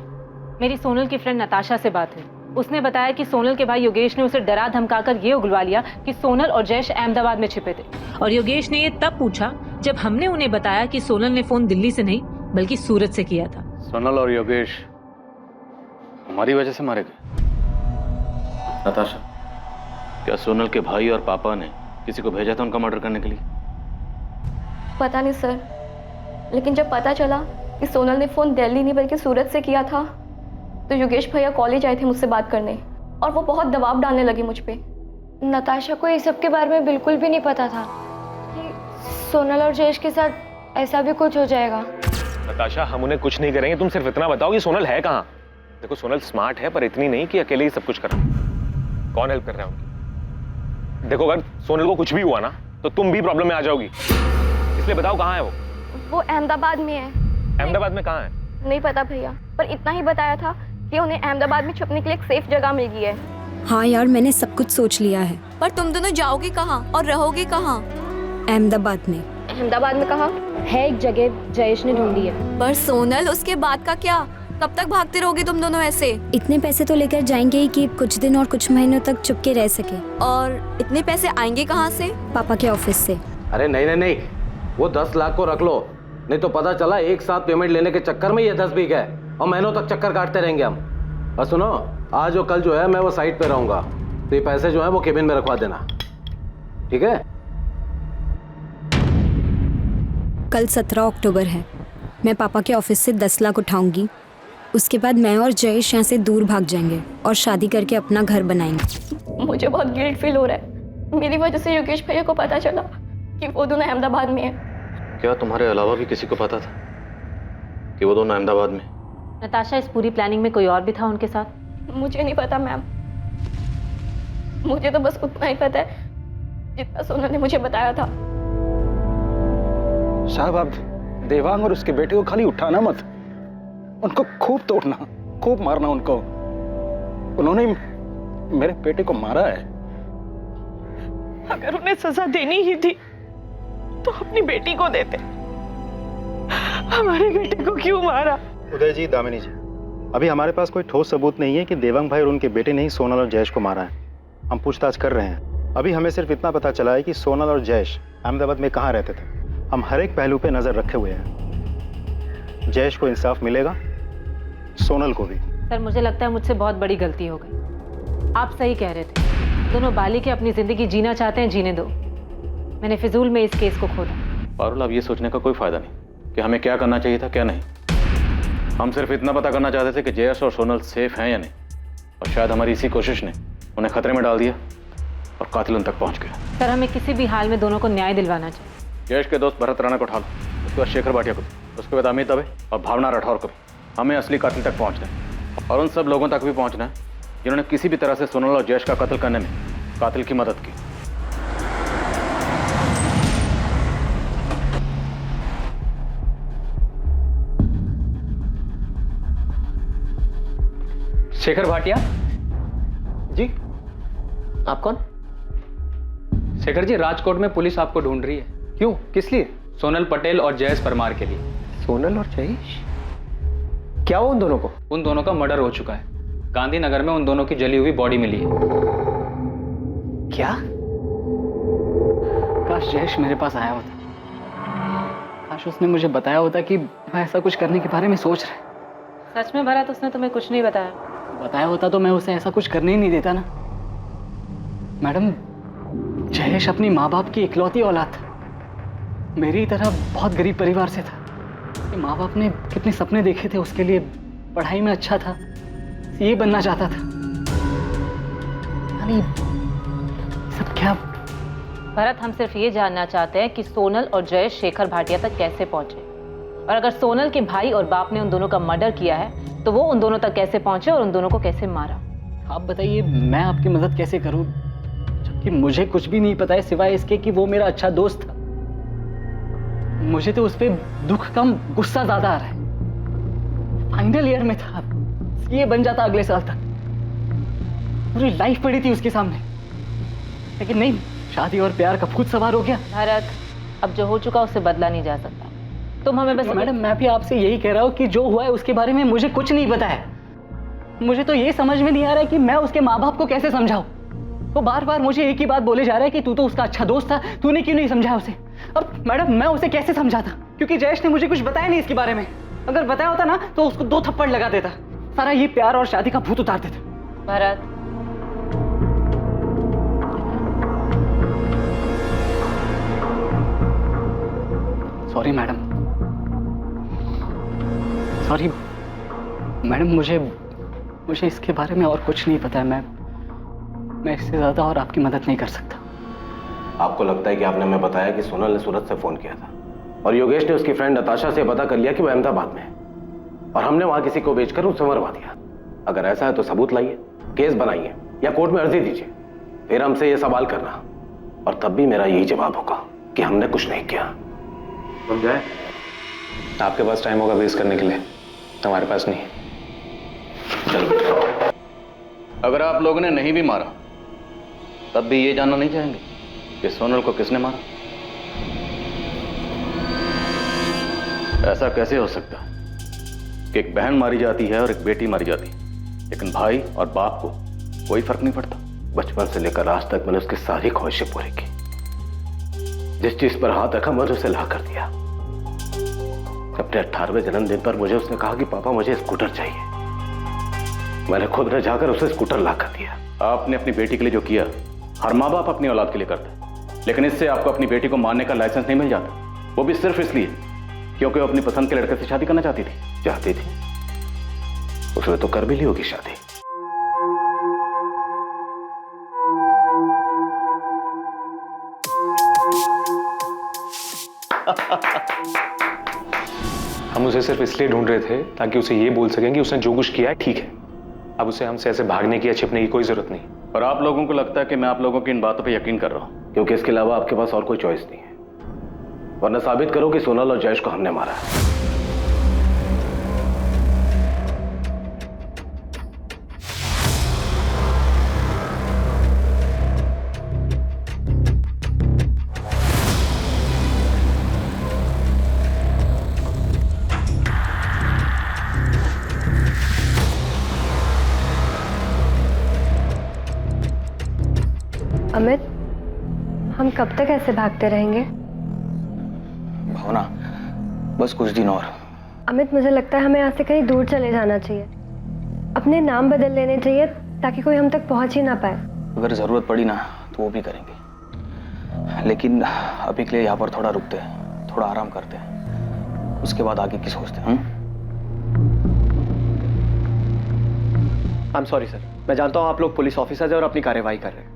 मेरी सोनल की फ्रेंड नताशा से बात हुई। उसने बताया कि सोनल के भाई योगेश ने उसे डरा धमकाकर ये उगलवा लिया कि सोनल और जयेश अहमदाबाद में छिपे थे। और योगेश ने ये तब पूछा जब हमने उन्हें बताया कि सोनल ने फोन दिल्ली से नहीं बल्कि सूरत से किया था। सोनल और योगेश हमारी वजह से मारे गए। नताशा, क्या सोनल के भाई और पापा ने किसी को भेजा था उनका मर्डर करने के लिए? पता नहीं सर, लेकिन जब पता चला कि सोनल ने फोन दिल्ली नहीं बल्कि सूरत से किया था तो योगेश भैया कॉलेज आए थे मुझसे बात करने, और वो बहुत दबाव डालने लगे मुझ पे। नताशा को इस सब के बारे में बिल्कुल भी नहीं पता था कि सोनल और जयेश के साथ ऐसा भी कुछ हो जाएगा। नताशा, हम उन्हें कुछ नहीं करेंगे, तुम सिर्फ इतना बताओ कि सोनल है कहाँ। देखो, सोनल स्मार्ट है पर इतनी नहीं कि अकेले ही सब कुछ करा। कौन हेल्प कर रहा है उनकी? देखो, अगर सोनल को कुछ भी हुआ ना तो तुम भी प्रॉब्लम में आ जाओगी, इसलिए बताओ कहाँ है वो? वो अहमदाबाद में है। अहमदाबाद में कहाँ है? नहीं पता भैया, पर इतना ही बताया था कि उन्हें अहमदाबाद में छुपने के लिए एक सेफ जगह मिल गई है। हाँ यार, मैंने सब कुछ सोच लिया है। पर तुम दोनों जाओगे कहाँ और रहोगे कहाँ? अहमदाबाद में। अहमदाबाद में कहाँ? है एक जगह जयेश ने ढूंढी है। पर सोनल, उसके बाद का क्या? कब तक भागते रहोगे तुम दोनों ऐसे? इतने पैसे तो लेकर जाएंगे ही कि कुछ दिन और कुछ महीनों तक चुपके रह सके। और इतने पैसे आएंगे कहाँ से? पापा के ऑफिस से। अरे नहीं नहीं नहीं, वो 10 लाख को रख लो, नहीं तो पता चला एक साथ पेमेंट लेने के चक्कर में ये 10 बीघ है और महीनों तक चक्कर काटते रहेंगे हम। और सुनो, आज और कल जो है मैं वो साइट पे रहूंगा, तो ये पैसे जो है वो केबिन में रखवा देना, ठीक है? कल 17 अक्टूबर है। मैं पापा के ऑफिस से 10 लाख उठाऊंगी, उसके बाद मैं और जयेश यहाँ से दूर भाग जाएंगे और शादी करके अपना घर बनाएंगे। मुझे बहुत गिल्ट फील हो रहा है। मेरी वजह से योगेश भैया को पता चला कि वो दोनों अहमदाबाद में हैं। क्या तुम्हारे अलावा भी किसी को पता था कि वो दोनों अहमदाबाद में? नताशा, इस पूरी प्लानिंग में कोई और भी था उनके साथ? मुझे नहीं पता मैम, मुझे तो बस उतना ही पता है जितना सोनल ने मुझे बताया था। साहब, आप देवांग और उसके बेटे को खाली उठाना मत, उनको खूब तोड़ना, खूब मारना उनको। उन्होंने मेरे बेटे को मारा है। अगर उन्हें सजा देनी ही थी तो अपनी बेटी को देते, हमारे बेटे को क्यों मारा? उदय जी, दामिनी जी, अभी हमारे पास कोई ठोस सबूत नहीं है कि देवांग भाई और उनके बेटे ने ही सोनल और जयेश को मारा है। हम पूछताछ कर रहे हैं। अभी हमें सिर्फ इतना पता चला है कि सोनल और जयेश अहमदाबाद में कहाँ रहते थे। हम हर एक पहलू पे नजर रखे हुए हैं। जयेश को इंसाफ मिलेगा, सोनल को भी। सर, मुझे लगता है मुझसे बहुत बड़ी गलती हो गई। आप सही कह रहे थे, दोनों बालिग अपनी जिंदगी जीना चाहते हैं, जीने दो। मैंने फिजूल में इस केस को खोला। पारुल, अब ये सोचने का कोई फायदा नहीं कि हमें क्या करना चाहिए था, क्या नहीं। हम सिर्फ इतना पता करना चाहते थे कि जयेश और सोनल सेफ हैं या नहीं, और शायद हमारी इसी कोशिश ने उन्हें खतरे में डाल दिया और कातिल उन तक पहुंच गया। सर, हमें किसी भी हाल में दोनों को न्याय दिलवाना चाहिए। जयेश के दोस्त भरत राणा को उठा लो, उसके बाद शेखर भाटिया को, उसके बाद अमित दवे और भावना राठौर को। हमें असली कातिल तक पहुंचना है, और उन सब लोगों तक भी पहुंचना है जिन्होंने किसी भी तरह से सोनल और जयेश का कत्ल करने में कातिल की मदद की। शेखर भाटिया जी, आप कौन? शेखर जी, राजकोट में पुलिस आपको ढूंढ रही है। क्यों, किस लिए? सोनल पटेल और जयेश परमार के लिए। सोनल और जयेश? क्या हुआ उन दोनों को? उन दोनों का मर्डर हो चुका है। गांधीनगर में उन दोनों की जली हुई बॉडी मिली है। क्या? काश जयेश मेरे पास आया होता, काश उसने मुझे बताया होता कि मैं ऐसा कुछ करने के बारे में सोच रहा। सच में भरत, उसने तुम्हें कुछ नहीं बताया? बताया होता तो मैं उसे ऐसा कुछ करने ही नहीं देता ना। मैडम, जयेश अपनी माँ बाप की इकलौती औलाद था। मेरी तरह बहुत गरीब परिवार से था। माँ बाप ने कितने सपने देखे थे उसके लिए, पढ़ाई में अच्छा था, सीए बनना चाहता था। यानी सब क्या? भरत, हम सिर्फ ये जानना चाहते हैं कि सोनल और जयेश शेखर भाटिया तक कैसे पहुंचे, और अगर सोनल के भाई और बाप ने उन दोनों का मर्डर किया है तो वो उन दोनों तक कैसे पहुंचे और उन दोनों को कैसे मारा। आप बताइए, मैं आपकी मदद कैसे करूं जबकि मुझे कुछ भी नहीं पता है सिवाय इसके कि वो मेरा अच्छा दोस्त था। मुझे तो उस पर दुख कम गुस्सा ज्यादा आ रहा है। फाइनल ईयर में था, ये बन जाता अगले साल तक। पूरी लाइफ पड़ी थी उसके सामने, लेकिन नहीं, शादी और प्यार का भूत सवार हो गया। भरत, अब जो हो चुका उससे बदला नहीं जा सकता। तुम हमें बस। मैडम, मैं भी आपसे यही कह रहा हूँ कि जो हुआ है उसके बारे में मुझे कुछ नहीं पता है। मुझे तो ये समझ में नहीं आ रहा है कि मैं उसके माँ बाप को कैसे समझाऊं। वो बार बार मुझे एक ही बात बोले जा रहा है कि तू तो उसका अच्छा दोस्त था, तूने क्यों नहीं समझाया उसे। अब मैडम, मैं उसे कैसे समझाता, क्योंकि जयेश ने मुझे कुछ बताया नहीं इसके बारे में। अगर बताया होता ना तो उसको 2 थप्पड़ लगा देता, सारा ये प्यार और शादी का भूत उतार देता। Bharat, sorry madam, sorry madam, मुझे इसके बारे में और कुछ नहीं पता है। मैं इससे ज्यादा और आपकी मदद नहीं कर सकता। आपको लगता है कि आपने हमें बताया कि सोनल ने सूरत से फोन किया था और योगेश ने उसकी फ्रेंड नताशा से पता कर लिया कि वो अहमदाबाद में है, और हमने वहां किसी को बेचकर उसे मरवा दिया। अगर ऐसा है तो सबूत लाइए, केस बनाइए या कोर्ट में अर्जी दीजिए, फिर हमसे ये सवाल करना, और तब भी मेरा यही जवाब होगा कि हमने कुछ नहीं किया। समझाए? आपके पास टाइम होगा वेस्ट करने के लिए, हमारे पास नहीं। चलो, अगर आप लोगों ने नहीं भी मारा तब भी ये जानना नहीं चाहेंगे कि सोनल को किसने मारा? ऐसा कैसे हो सकता कि एक बहन मारी जाती है और एक बेटी मारी जाती है, लेकिन भाई और बाप को कोई फर्क नहीं पड़ता? बचपन से लेकर आज तक मैंने उसकी सारी ख्वाहिशें पूरी की। जिस चीज पर हाथ रखा मैंने उसे ला कर दिया। अपने 18वें जन्मदिन पर मुझे उसने कहा कि पापा मुझे स्कूटर चाहिए। मैंने खुद ने जाकर उसे स्कूटर ला कर दिया। आपने अपनी बेटी के लिए जो किया हर माँ बाप अपनी औलाद के लिए करते हैं, लेकिन इससे आपको अपनी बेटी को मारने का लाइसेंस नहीं मिल जाता, वो भी सिर्फ इसलिए क्योंकि वो अपनी पसंद के लड़के से शादी करना चाहती थी। उसने तो कर भी ली होगी शादी। हम उसे सिर्फ इसलिए ढूंढ रहे थे ताकि उसे ये बोल सकें कि उसने जो कुछ किया है ठीक है। अब उसे हमसे ऐसे भागने की या छिपने की कोई जरूरत नहीं। और आप लोगों को लगता है कि मैं आप लोगों की इन बातों पे यकीन कर रहा हूं, क्योंकि इसके अलावा आपके पास और कोई चॉइस नहीं है। वरना साबित करो कि सोनल और जयेश को हमने मारा है। अमित, हम कब तक ऐसे भागते रहेंगे? भावना, बस कुछ दिन और। अमित, मुझे लगता है हमें यहाँ से कहीं दूर चले जाना चाहिए। अपने नाम बदल लेने चाहिए ताकि कोई हम तक पहुंच ही ना पाए। अगर जरूरत पड़ी ना तो वो भी करेंगे, लेकिन अभी के लिए यहाँ पर थोड़ा रुकते हैं, थोड़ा आराम करते हैं, उसके बाद आगे की सोचते हैं। आई एम सॉरी सर, मैं जानता हूँ आप लोग पुलिस ऑफिसर्स हैं और अपनी कार्यवाही कर रहे हैं,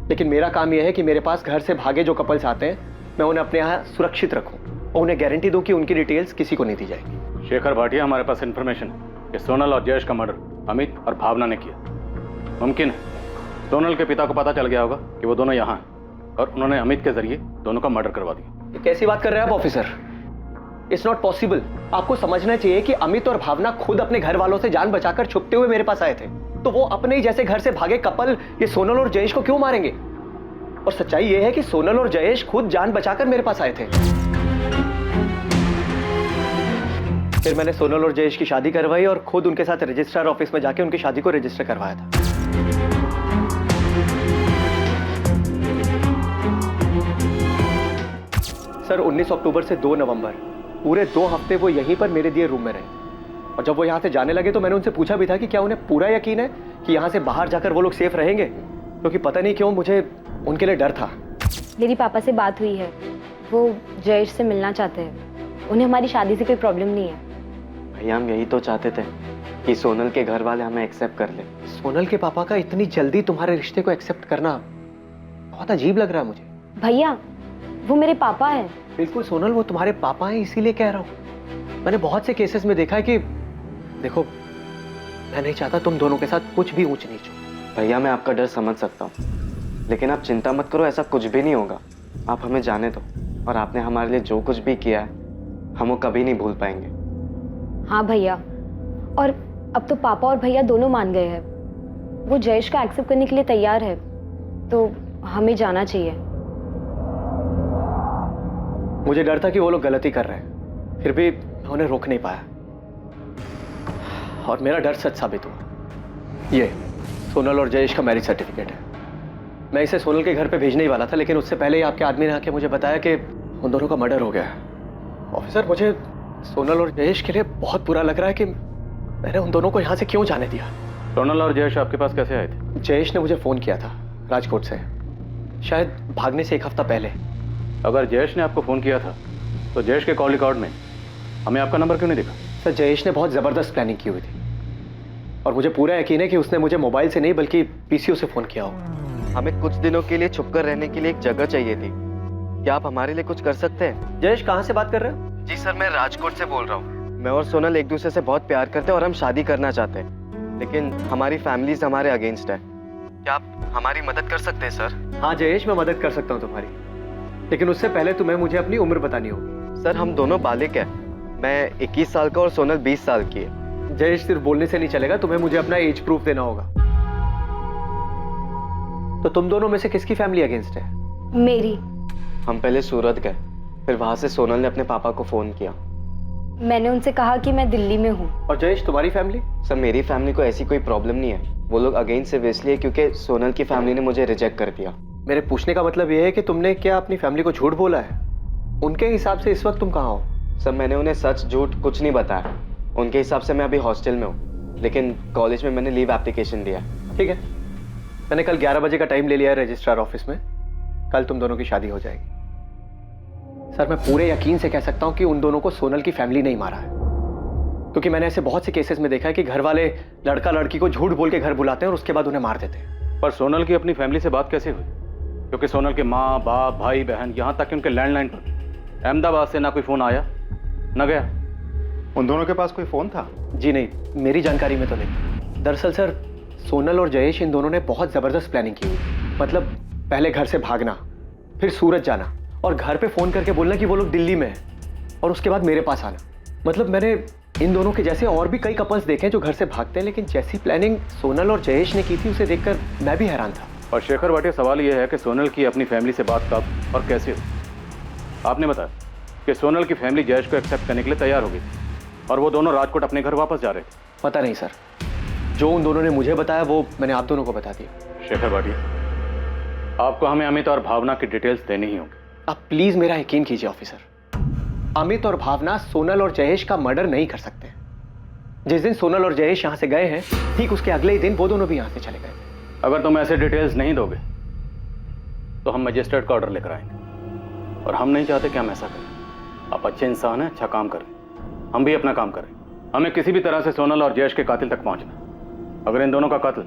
लेकिन मेरा काम यह है कि मेरे पास घर से भागे जो कपल्स आते हैं मैं उन्हें अपने यहाँ सुरक्षित रखूं और उन्हें गारंटी दूं कि उनकी डिटेल्स किसी को नहीं दी जाएगी। शेखर भाटिया, हमारे पास इन्फॉर्मेशन है कि सोनल और जयेश का मर्डर अमित और भावना ने किया। मुमकिन है सोनल के पिता को पता चल गया होगा कि वो दोनों यहाँ हैं और उन्होंने अमित के जरिए दोनों का मर्डर करवा दिया। ये कैसी बात कर रहे हैं आप ऑफिसर? It's not possible. आपको समझना चाहिए कि अमित और भावना खुद अपने घर वालों से जान बचाकर छुपते हुए मेरे पास आए थे, तो वो अपने ही जैसे घर से भागे कपल ये सोनल और जयेश को क्यों मारेंगे? और सच्चाई ये है कि सोनल और जयेश खुद जान बचाकर मेरे पास आए थे। फिर मैंने सोनल और जयेश की शादी करवाई और खुद उनके साथ रजिस्ट्रार ऑफिस में जाके उनकी शादी को रजिस्टर करवाया था। सर 19 अक्टूबर से 2 नवंबर पूरे 2 हफ्ते वो यहीं पर मेरे दिए रूम में रहे, और जब वो यहाँ से जाने लगे तो मैंने उनसे पूछा भी था कि क्या उन्हें पूरा यकीन है कि यहाँ से बाहर जाकर वो लोग सेफ रहेंगे, क्योंकि पता नहीं क्यों मुझे उनके लिए डर था। मेरी पापा से बात हुई है, वो जयेश से मिलना चाहते हैं, उन्हें हमारी शादी से कोई प्रॉब्लम नहीं है। भैया हम यही तो चाहते थे कि सोनल के घर वाले हमें एक्सेप्ट कर ले। सोनल के पापा का इतनी जल्दी तुम्हारे रिश्ते को एक्सेप्ट करना बहुत अजीब लग रहा है मुझे। भैया वो मेरे पापा हैं। बिल्कुल सोनल, वो तुम्हारे पापा हैं, इसीलिए कह रहा हूँ। मैंने बहुत से केसेस में देखा है कि देखो, मैं नहीं चाहता तुम दोनों के साथ कुछ भी ऊंच नीच हो। भैया मैं आपका डर समझ सकता हूँ, लेकिन आप चिंता मत करो, ऐसा कुछ भी नहीं होगा। आप हमें जाने दो, और आपने हमारे लिए जो कुछ भी किया है हम वो कभी नहीं भूल पाएंगे। हाँ भैया, और अब तो पापा और भैया दोनों मान गए हैं, वो जयेश का एक्सेप्ट करने के लिए तैयार है, तो हमें जाना चाहिए। मुझे डर था कि वो लोग गलती कर रहे हैं, फिर भी मैं उन्हें रोक नहीं पाया, और मेरा डर सच साबित हुआ। ये सोनल और जयेश का मैरिज सर्टिफिकेट है। मैं इसे सोनल के घर पे भेजने ही वाला था, लेकिन उससे पहले ही आपके आदमी ने आके मुझे बताया कि उन दोनों का मर्डर हो गया है। ऑफिसर, मुझे सोनल और जयेश के लिए बहुत बुरा लग रहा है कि मैंने उन दोनों को यहाँ से क्यों जाने दिया। सोनल और जयेश आपके पास कैसे आए थे? जयेश ने मुझे फोन किया था राजकोट से, शायद भागने से 1 हफ्ता पहले। अगर जयेश ने आपको फोन किया था तो जयेश के कॉल रिकॉर्ड में हमें आपका नंबर क्यों नहीं दिखा? सर जयेश ने बहुत जबरदस्त प्लानिंग की हुई थी, और मुझे पूरा यकीन है कि उसने मुझे मोबाइल से नहीं बल्कि पीसीओ से फोन किया हो। हमें कुछ दिनों के लिए छुपकर रहने के लिए एक जगह चाहिए थी, क्या आप हमारे लिए कुछ कर सकते हैं? जयेश कहाँ से बात कर रहे हो? जी सर, मैं राजकोट से बोल रहा हूँ। मैं और सोनल एक दूसरे से बहुत प्यार करते हैं और हम शादी करना चाहते हैं, लेकिन हमारी फैमिलीज हमारे अगेंस्ट है। क्या आप हमारी मदद कर सकते हैं सर? हाँ जयेश, मैं मदद कर सकता हूँ तुम्हारी, लेकिन उससे पहले तुम्हें मुझे अपनी उम्र बतानी होगी। सर हम दोनों बालिग हैं, मैं 21 साल का और सोनल 20 साल की है। जयेश सिर्फ बोलने से नहीं चलेगा, तुम्हें मुझे अपना एज प्रूफ देना होगा। तो तुम दोनों में से किसकी फैमिली अगेंस्ट है? मेरी। हम पहले सूरत गए, फिर वहां से सोनल ने अपने पापा को फोन किया। मैंने उनसे कहा कि मैं दिल्ली में हूँ। और जयेश तुम्हारी फैमिली? सर मेरी फैमिली को ऐसी कोई प्रॉब्लम नहीं है, वो लोग अगेंस्ट सिर्फ इसलिए क्योंकि सोनल की फैमिली ने मुझे रिजेक्ट कर दिया। मेरे पूछने का मतलब ये है कि तुमने क्या अपनी फैमिली को झूठ बोला है? उनके हिसाब से इस वक्त तुम कहाँ हो? सर मैंने उन्हें सच झूठ कुछ नहीं बताया, उनके हिसाब से मैं अभी हॉस्टल में हूँ, लेकिन कॉलेज में मैंने लीव एप्लीकेशन दिया। ठीक है, मैंने कल 11 बजे का टाइम ले लिया है रजिस्ट्रार ऑफिस में, कल तुम दोनों की शादी हो जाएगी। सर मैं पूरे यकीन से कह सकता हूँ कि उन दोनों को सोनल की फैमिली नहीं मारा है, क्योंकि मैंने ऐसे बहुत से केसेस में देखा है कि घर वाले लड़का लड़की को झूठ बोल के घर बुलाते हैं और उसके बाद उन्हें मार देते हैं। पर सोनल की अपनी फैमिली से बात कैसे हुई? क्योंकि सोनल के माँ बाप भाई बहन यहाँ तक कि उनके लैंडलाइन पर अहमदाबाद से ना कोई फोन आया ना गया। उन दोनों के पास कोई फोन था? जी नहीं, मेरी जानकारी में तो नहीं। दरअसल सर, सोनल और जयेश इन दोनों ने बहुत जबरदस्त प्लानिंग की हुई। मतलब पहले घर से भागना, फिर सूरत जाना और घर पे फोन करके बोलना कि वो लोग दिल्ली में हैं, और उसके बाद मेरे पास आना। मतलब मैंने इन दोनों के जैसे और भी कई कपल्स देखे हैं जो घर से भागते हैं, लेकिन जैसी प्लानिंग सोनल और जयेश ने की थी उसे देखकर मैं भी हैरान था। और शेखर भाटिया, सवाल यह है कि सोनल की अपनी फैमिली से बात कब और कैसे हुई? आपने बताया कि सोनल की फैमिली जयेश को एक्सेप्ट करने के लिए तैयार हो गई थी और वो दोनों राजकोट अपने घर वापस जा रहे थे। पता नहीं सर, जो उन दोनों ने मुझे बताया वो मैंने आप दोनों को बता दिया। शेखर भाटिया, आपको हमें अमित और भावना की डिटेल्स देनी ही होंगी। आप प्लीज मेरा यकीन कीजिए ऑफिसर, अमित और भावना सोनल और जयेश का मर्डर नहीं कर सकते। जिस दिन सोनल और जयेश यहाँ से गए हैं, ठीक उसके अगले ही दिन वो दोनों भी यहाँ से चले गए। अगर तुम ऐसे डिटेल्स नहीं दोगे तो हम मजिस्ट्रेट का ऑर्डर लेकर आएंगे, और हम नहीं चाहते कि हम ऐसा करें। आप अच्छे इंसान हैं, अच्छा काम करें, हम भी अपना काम करें। हमें किसी भी तरह से सोनल और जयेश के कातिल तक पहुंचना। अगर इन दोनों का कत्ल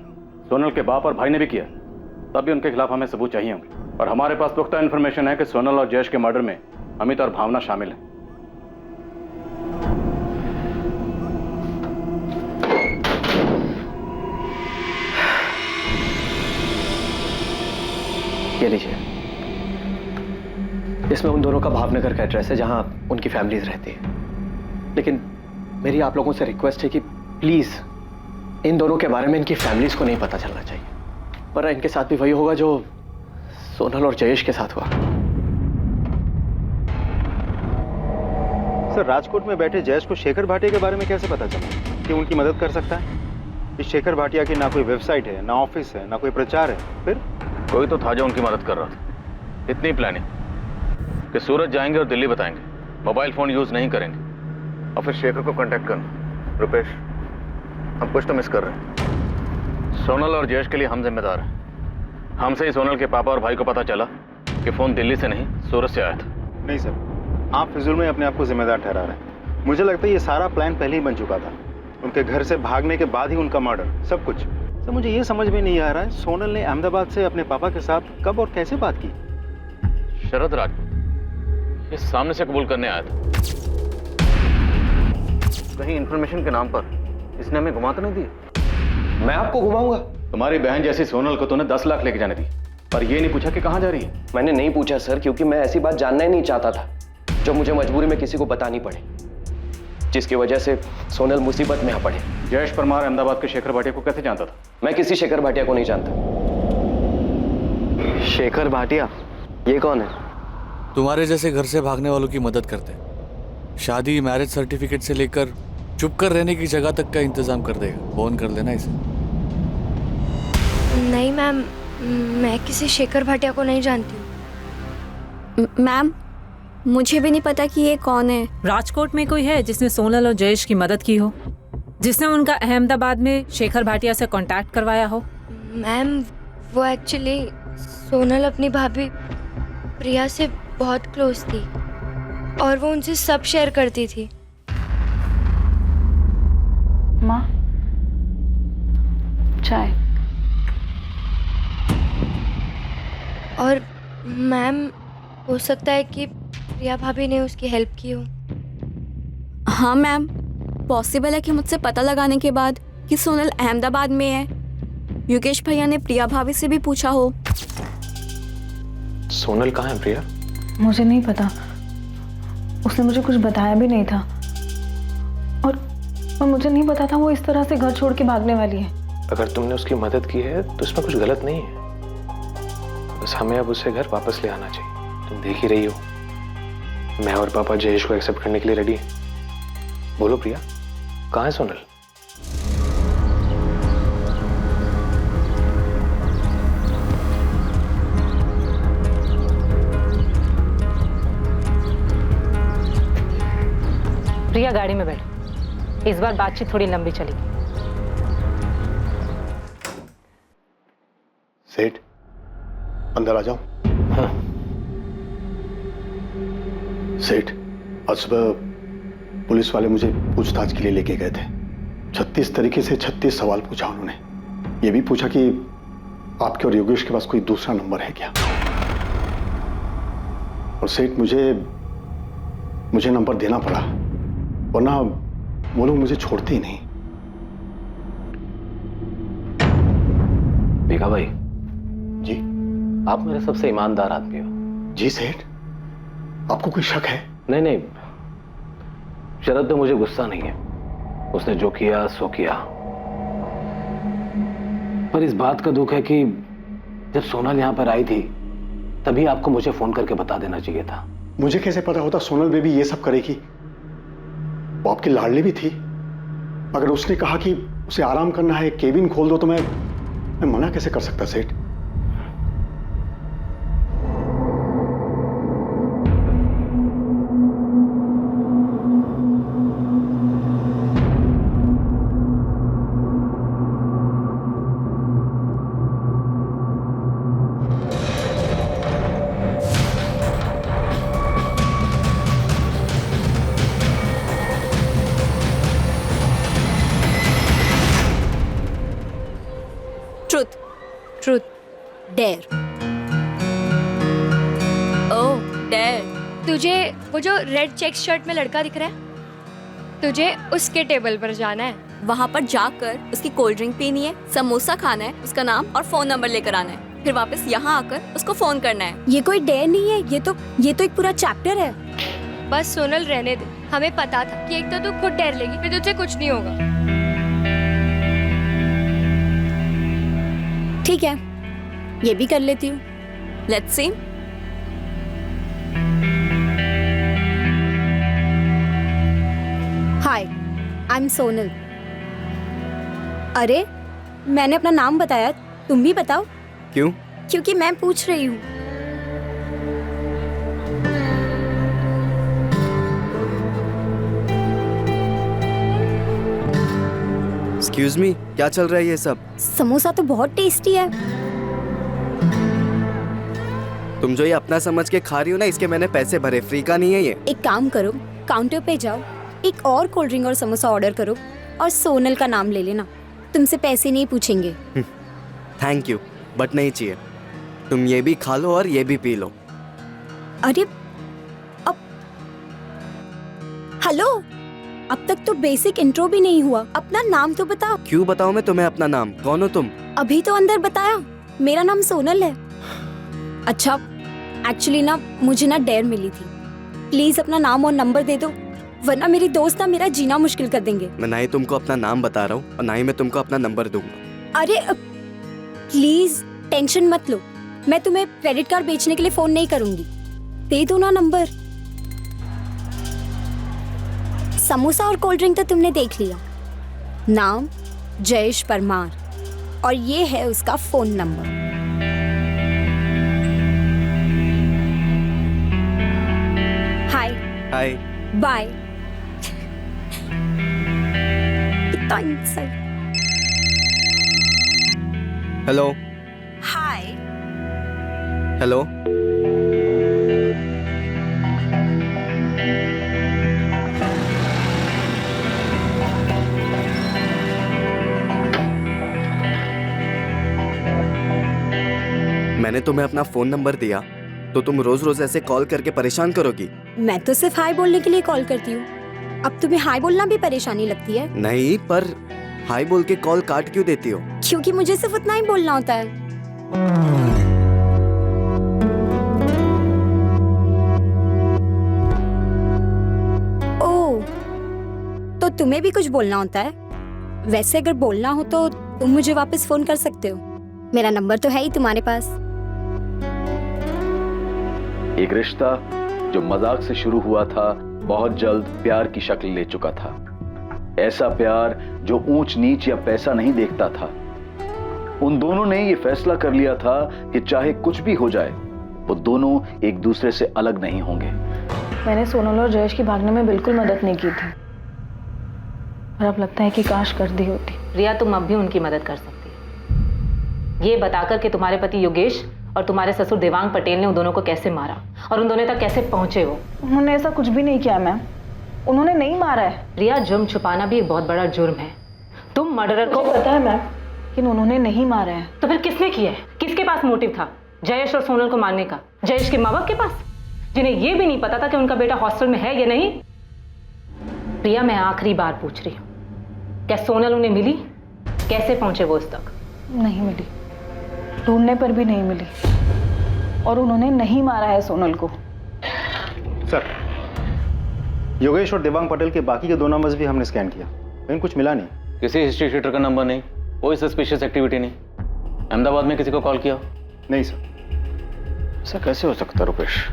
सोनल के बाप और भाई ने भी किया तब भी उनके खिलाफ हमें सबूत चाहिए होंगे, और हमारे पास पुख्ता इन्फॉर्मेशन है कि सोनल और जयेश के मर्डर में अमित और भावना शामिल हैं। ये लीजिए, इसमें उन दोनों का भावनगर का एड्रेस है जहां उनकी फैमिलीज रहती है। लेकिन मेरी आप लोगों से रिक्वेस्ट है कि प्लीज इन दोनों के बारे में इनकी फैमिलीज को नहीं पता चलना चाहिए, पर इनके साथ भी वही होगा जो सोनल और जयेश के साथ हुआ। सर, राजकोट में बैठे जयेश को शेखर भाटिया के बारे में कैसे पता चला कि उनकी मदद कर सकता है? इस शेखर भाटिया की ना कोई वेबसाइट है, ना ऑफिस है, ना कोई प्रचार है। फिर कोई तो था जो उनकी मदद कर रहा था। इतनी प्लानिंग कि सूरत जाएंगे और दिल्ली बताएंगे, मोबाइल फोन यूज नहीं करेंगे, और फिर शेखर को कांटेक्ट करना। रुपेश, हम कुछ तो मिस कर रहे हैं। सोनल और जयेश के लिए हम जिम्मेदार हैं। हमसे ही सोनल के पापा और भाई को पता चला कि फोन दिल्ली से नहीं सूरत से आया था। नहीं सर, आप फिजूल में अपने आप को जिम्मेदार ठहरा रहे हैं। मुझे लगता है ये सारा प्लान पहले ही बन चुका था। उनके घर से भागने के बाद ही उनका मर्डर, सब कुछ। सर, मुझे ये समझ में नहीं आ रहा है सोनल ने अहमदाबाद से अपने पापा के साथ कब और कैसे बात की? शरद राजपूत ये सामने से कबूल करने आया था। कहीं इन्फॉर्मेशन के नाम पर इसने हमें घुमा तो नहीं दिया? मैं आपको घुमाऊंगा? तुम्हारी बहन जैसी सोनल को तूने 10 लाख लेके जाने दी, पर ये नहीं पूछा कि कहां जा रही है। मैंने नहीं पूछा सर, क्योंकि मैं ऐसी बात जानना ही नहीं चाहता था जो मुझे मजबूरी में किसी को बतानी पड़े, जिसकी वजह से सोनल मुसीबत में आ पड़े। जयेश परमार अहमदाबाद के शेखर भाटिया को कैसे जानता था? मैं किसी शेखर भाटिया को नहीं जानता। शेखर भाटिया? ये कौन है? तुम्हारे जैसे घर से भागने वालों की मदद करते हैं। शादी, मैरिज सर्टिफिकेट से लेकर चुप कर रहने की जगह तक का इंतजाम कर देगा। फोन कर लेना इसे। नहीं मैम, मैं किसी शेखर भाटिया को नहीं जानती हूँ। मैम, मुझे भी नहीं पता कि ये कौन है। राजकोट में कोई है जिसने सोनल और जयेश की मदद की हो, जिसने उनका अहमदाबाद में शेखर भाटिया से कांटेक्ट करवाया हो? मैम, वो एक्चुअली सोनल अपनी भाभी प्रिया से बहुत क्लोज थी और वो उनसे सब शेयर करती थी। माँ, चाय। और मैम, हो सकता है कि प्रिया भाभी ने उसकी हेल्प की हो। हाँ मैम, पॉसिबल है कि मुझसे पता लगाने के बाद कि सोनल अहमदाबाद में है, योगेश भैया ने प्रिया भाभी से भी पूछा हो। सोनल कहाँ है प्रिया? मुझे नहीं पता, उसने मुझे कुछ बताया भी नहीं था, और मुझे नहीं पता था वो इस तरह से घर छोड़ के भागने वाली है। अगर तुमने उसकी मदद की है तो इसमें कुछ गलत नहीं है, बस हमें अब उसे घर वापस ले आना चाहिए। तुम देख ही रही हो, मैं और पापा जयेश को एक्सेप्ट करने के लिए रेडी हैं। बोलो प्रिया, कहाँ है सोनल? प्रिया, गाड़ी में बैठो। इस बार बातचीत थोड़ी लंबी चलेगी। सेठ, अंदर आ जाओ। हाँ। सेठ, आज सुबह पुलिस वाले मुझे पूछताछ के लिए लेके गए थे। 36 तरीके से 36 सवाल पूछा उन्होंने। ये भी पूछा कि आपके और योगेश के पास कोई दूसरा नंबर है क्या। और सेठ, मुझे मुझे नंबर देना पड़ा, वरना वो लोग मुझे छोड़ते ही नहीं। भीखा भाई जी, आप मेरे सबसे ईमानदार आदमी हो। जी सेठ, आपको कोई शक है? नहीं नहीं, शरद पे मुझे गुस्सा नहीं है, उसने जो किया सो किया। पर इस बात का दुख है कि जब सोनल यहां पर आई थी तभी आपको मुझे फोन करके बता देना चाहिए था। मुझे कैसे पता होता सोनल बेबी ये सब करेगी? वो आपकी लाडली भी थी। अगर उसने कहा कि उसे आराम करना है, केबिन खोल दो, तो मैं मना कैसे कर सकता सेठ? Truth, dare. Oh dare. तुझे वो जो रेड चेक शर्ट में लड़का दिख रहा है, तुझे उसके टेबल पर जाना है। वहाँ पर जाकर उसकी कोल्ड ड्रिंक पीनी है, समोसा खाना है, उसका नाम और फोन नंबर लेकर आना है, फिर वापस यहाँ आकर उसको फोन करना है। ये कोई डेयर नहीं है, ये तो एक पूरा चैप्टर है। बस सोनल रहने दे, हमें पता था कि एक तो तू खुद डेर लेगी, फिर तुझसे कुछ नहीं होगा। ठीक है, ये भी कर लेती हूँ। Let's see. Hi, I am Sonal. अरे मैंने अपना नाम बताया, तुम भी बताओ। क्यों? क्योंकि मैं पूछ रही हूँ। एक्सक्यूज मी, क्या चल रहा है ये सब? समोसा तो बहुत टेस्टी है। तुम जो ये अपना समझ के खा रही हो ना, इसके मैंने पैसे भरे, फ्री का नहीं है ये। एक काम करो, काउंटर पे जाओ, एक और कोल्ड ड्रिंक और समोसा ऑर्डर करो और सोनल का नाम ले लेना, तुमसे पैसे नहीं पूछेंगे। थैंक यू, बट नहीं चाहिए। तुम ये भी खा लो और ये भी पी लो। अरे अब हेलो, अब तक तो बेसिक इंट्रो भी नहीं हुआ, अपना नाम तो बताओ। क्यों बताऊं मैं तुम्हें अपना नाम? कौन हो तुम? अभी तो अंदर बताया, मेरा नाम सोनल है। अच्छा, एक्चुअली ना मुझे ना डेयर मिली थी, प्लीज अपना नाम और नंबर दे दो, वरना मेरी दोस्त ना मेरा जीना मुश्किल कर देंगे। मैं ना ही तुमको अपना नाम बता रहा हूँ और ना ही मैं तुमको अपना नंबर दूंगा। अरे प्लीज टेंशन मत लो, मैं तुम्हें क्रेडिट कार्ड बेचने के लिए फोन नहीं करूंगी, दे दो ना नंबर। समोसा और कोल्ड ड्रिंक तो तुमने देख लिया, नाम जयेश परमार और ये है उसका फोन नंबर। हाय हाय बाय। कितना इंसल्ट। Hello hi hello. मैंने तुम्हें अपना फोन नंबर दिया तो तुम रोज रोज ऐसे कॉल करके परेशान करोगी? मैं तो सिर्फ हाय बोलने के लिए कॉल करती हूँ, अब तुम्हें हाय बोलना भी परेशानी लगती है? नहीं, पर हाय बोल के कॉल काट क्यों देती हो? क्योंकि मुझे सिर्फ उतना ही बोलना होता है। ओह, तो तुम्हें भी कुछ बोलना होता है? वैसे अगर बोलना हो तो तुम मुझे वापस फोन कर सकते हो, मेरा नंबर तो है ही तुम्हारे पास। एक रिश्ता जो मजाक से शुरू हुआ था बहुत जल्द प्यार की शक्ल ले चुका था। ऐसा प्यार जो ऊंच नीच या पैसा नहीं देखता था। उन दोनों ने ये फैसला कर लिया था कि चाहे कुछ भी हो जाए वो दोनों एक दूसरे से अलग नहीं होंगे। मैंने सोनल और जयेश की भागने में बिल्कुल मदद नहीं की थी, और अब लगता है कि काश कर दी होती। रिया, तुम अब भी उनकी मदद कर सकती है, ये बताकर कि तुम्हारे पति योगेश और तुम्हारे ससुर देवांग पटेल ने उन दोनों को कैसे मारा और उन दोनों तक कैसे पहुंचे हो। उन्होंने ऐसा कुछ भी नहीं किया मैम, उन्होंने नहीं मारा है। रिया, जुर्म छुपाना भी एक बहुत बड़ा जुर्म है। तुम मर्डरर को पता है मैम, लेकिन उन्होंने नहीं मारा है। तो फिर किसने किया है? किसके पास मोटिव था जयेश और सोनल को मारने का? जयेश के माँ बाप के पास? जिन्हें ये भी नहीं पता था कि उनका बेटा हॉस्टल में है या नहीं। प्रिया, मैं आखिरी बार पूछ रही हूँ, क्या सोनल उन्हें मिली? कैसे पहुंचे वो उस तक? नहीं मिली, ढूंढने पर भी नहीं मिली, और उन्होंने नहीं मारा है सोनल को। सर, योगेश और देवांग पटेल के बाकी के 2 नंबर्स भी हमने स्कैन किया, लेकिन कुछ मिला नहीं। किसी हिस्ट्री शीटर का नंबर नहीं, कोई सस्पिशियस एक्टिविटी नहीं। अहमदाबाद में किसी को कॉल किया? नहीं सर। ऐसा कैसे हो सकता रुपेश?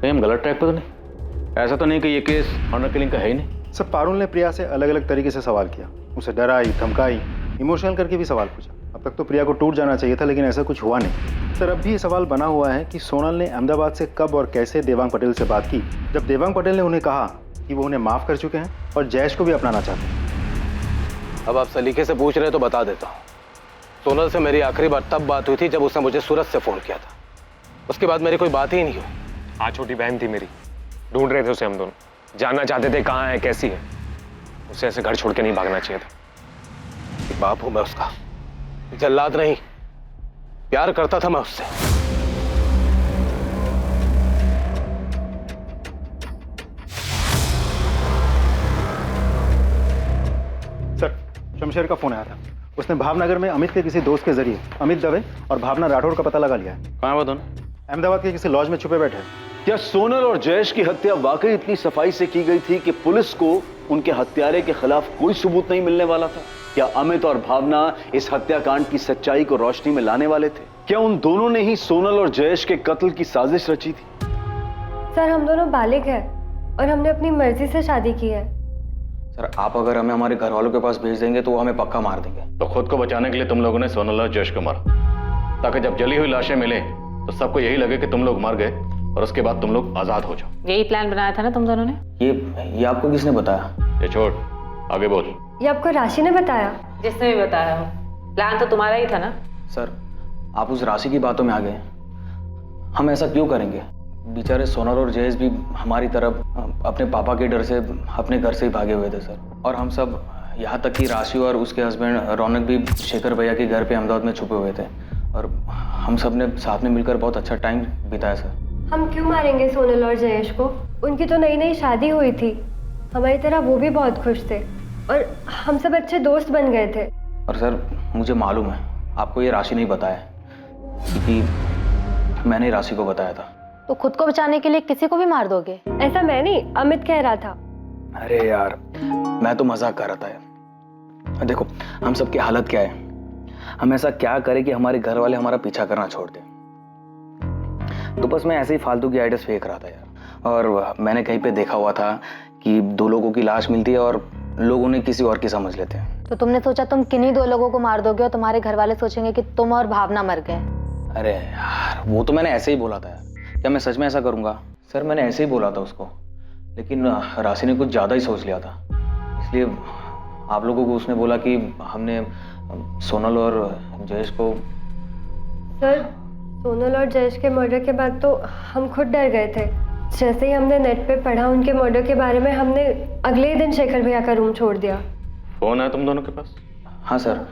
कहीं हम गलत ट्रैक पर तो नहीं? ऐसा तो नहीं कि ये केस ऑनर किलिंग का है ही नहीं। सर, पारुल ने प्रिया से अलग अलग तरीके से सवाल किया, उसे डराई, धमकाई, इमोशनल करके भी सवाल पूछा। अब तक तो प्रिया को टूट जाना चाहिए था, लेकिन ऐसा कुछ हुआ नहीं। सर, अब भी ये सवाल बना हुआ है कि सोनल ने अहमदाबाद से कब और कैसे देवांग पटेल से बात की, जब देवांग पटेल ने उन्हें कहा कि वो उन्हें माफ कर चुके हैं और जयेश को भी अपनाना चाहते हैं। अब आप सलीके से पूछ रहे तो बता देता हूँ। सोनल से मेरी आखिरी बार तब बात हुई थी जब उसने मुझे सूरत से फोन किया था। उसके बाद मेरी कोई बात ही नहीं हुई। हाँ, छोटी बहन थी मेरी, ढूंढ रहे थे उसे हम दोनों, जानना चाहते थे कहाँ है, कैसी है। उसे ऐसे घर छोड़ के नहीं भागना चाहिए था। बाप हूं मैं उसका, जल्लाद नहीं। प्यार करता था मैं उससे। सर, शमशेर का फोन आया था। उसने भावनगर में अमित के किसी दोस्त के जरिए अमित दवे और भावना राठौड़ का पता लगा लिया है। कहाँ है वो दोनों? अहमदाबाद के किसी लॉज में छुपे बैठे हैं। क्या सोनल और जयेश की हत्या वाकई इतनी सफाई से की गई थी कि पुलिस को उनके हत्यारे के खिलाफ कोई सबूत नहीं मिलने वाला था? क्या अमित और भावना इस हत्याकांड की सच्चाई को रोशनी में लाने वाले थे? क्या उन दोनों ने ही सोनल और जयेश के कत्ल की साजिश रची थी? सर, हम दोनों बालिग हैं और हमने अपनी मर्जी से शादी की है। सर, आप अगर हमें हमारे घर वालों के पास भेज देंगे तो वो हमें पक्का मार देंगे। तो खुद को बचाने के लिए तुम लोगों ने सोनल और जयेश को मारा, ताकि जब जली हुई लाशें मिले तो सबको यही लगे कि तुम लोग मर गए और उसके बाद तुम लोग आजाद हो जाओ। यही प्लान बनाया था ना तुम दोनों ने? ये आपको किसने बताया? ये छोड़, आगे बोल। ये आपको राशि ने बताया? जिसने भी बताया हो, प्लान तो तुम्हारा ही था ना। सर, आप उस राशि की बातों में आ गए। हम ऐसा क्यों करेंगे? बेचारे सोनल और जयेश भी हमारी तरफ अपने पापा के डर से अपने घर से ही भागे हुए थे सर। और हम सब, यहाँ तक कि राशि और उसके हस्बैंड रौनक भी शेखर भैया के घर पे अहमदाबाद में छुपे हुए थे, और हम सब ने साथ में मिलकर बहुत अच्छा टाइम बिताया सर। हम क्यों मारेंगे सोनल और जयेश को? उनकी तो नई नई शादी हुई थी, हमारी तरह वो भी बहुत खुश थे और हम सब अच्छे दोस्त बन गए थे। और सर, मुझे मालूम है आपको ये राशि नहीं बताया, क्योंकि मैंने राशि को बताया था। तो खुद को बचाने के लिए किसी को भी मार दोगे? ऐसा मैं नहीं, अमित कह रहा था। अरे यार, मैं तो मजाक कर रहा था यार। देखो, हम सब की हालत क्या है, हम ऐसा क्या करें कि हमारे घर वाले हमारा पीछा करना छोड़ दें। तो बस मैं ऐसे ही फालतू की आइडियाज फेंक रहा था यार। और मैंने कहीं पे देखा हुआ था कि 2 लोगों की लाश मिलती है और लोग उन्हें किसी और की समझ लेते हैं। तो तुमने सोचा तुम किन्हीं 2 लोगों को मार दोगे और तुम्हारे घर वाले सोचेंगे कि तुम और भावना मर गए? अरे यार, वो तो मैंने ऐसे ही बोला था यार। क्या मैं सच में ऐसा करूंगा? सर, मैंने ऐसे ही बोला था उसको, लेकिन राशि ने कुछ ज्यादा ही सोच लिया था। इसलिए आप लोगों को उसने बोला कि हमने सोनल और जयेश को। सर, सोनल और जयेश के मर्डर के बाद तो हम खुद डर गए थे। जैसे ही हमने नेट पे पढ़ा उनके मर्डर के बारे में, हमने अगले ही दिन शेखर भैया का रूम छोड़ दिया। फोन है तुम दोनों के पास? हाँ सर,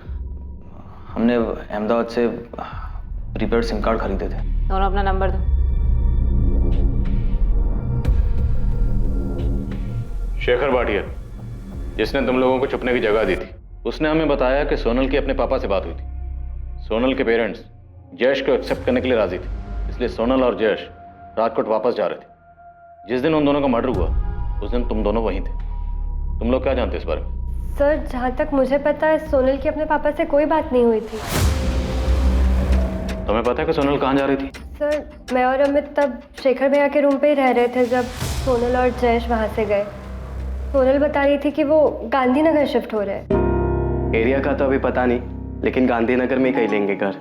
हमने अहमदाबाद से प्रीपेड सिम कार्ड खरीदे थे। दोनों अपना नंबर दो। शेखर भाटिया, जिसने तुम लोगों को छुपने की जगह दी थी, उसने हमें बताया कि सोनल की अपने पापा से बात हुई थी। सोनल के पेरेंट्स जयेश को एक्सेप्ट करने के लिए राजी थे, इसलिए सोनल और जयेश राजकोट वापस जा रहे थे। जिस दिन उन दोनों का मर्डर हुआ उस दिन तुम दोनों वहीं थे। तुम लोग क्या जानते इस बारे में? सर, जहाँ तक मुझे पता है सोनल की अपने पापा से कोई बात नहीं हुई थी। तुम्हें पता है कि सोनल कहाँ जा रही थी? सर, मैं और अमित तब शेखर भैया के रूम पे ही रह रहे थे जब सोनल और जयेश वहाँ से गए। सोनल बता रही थी कि वो गांधीनगर शिफ्ट हो रहे हैं। एरिया का तो अभी पता नहीं, लेकिन गांधीनगर में कहीं लेंगे घर।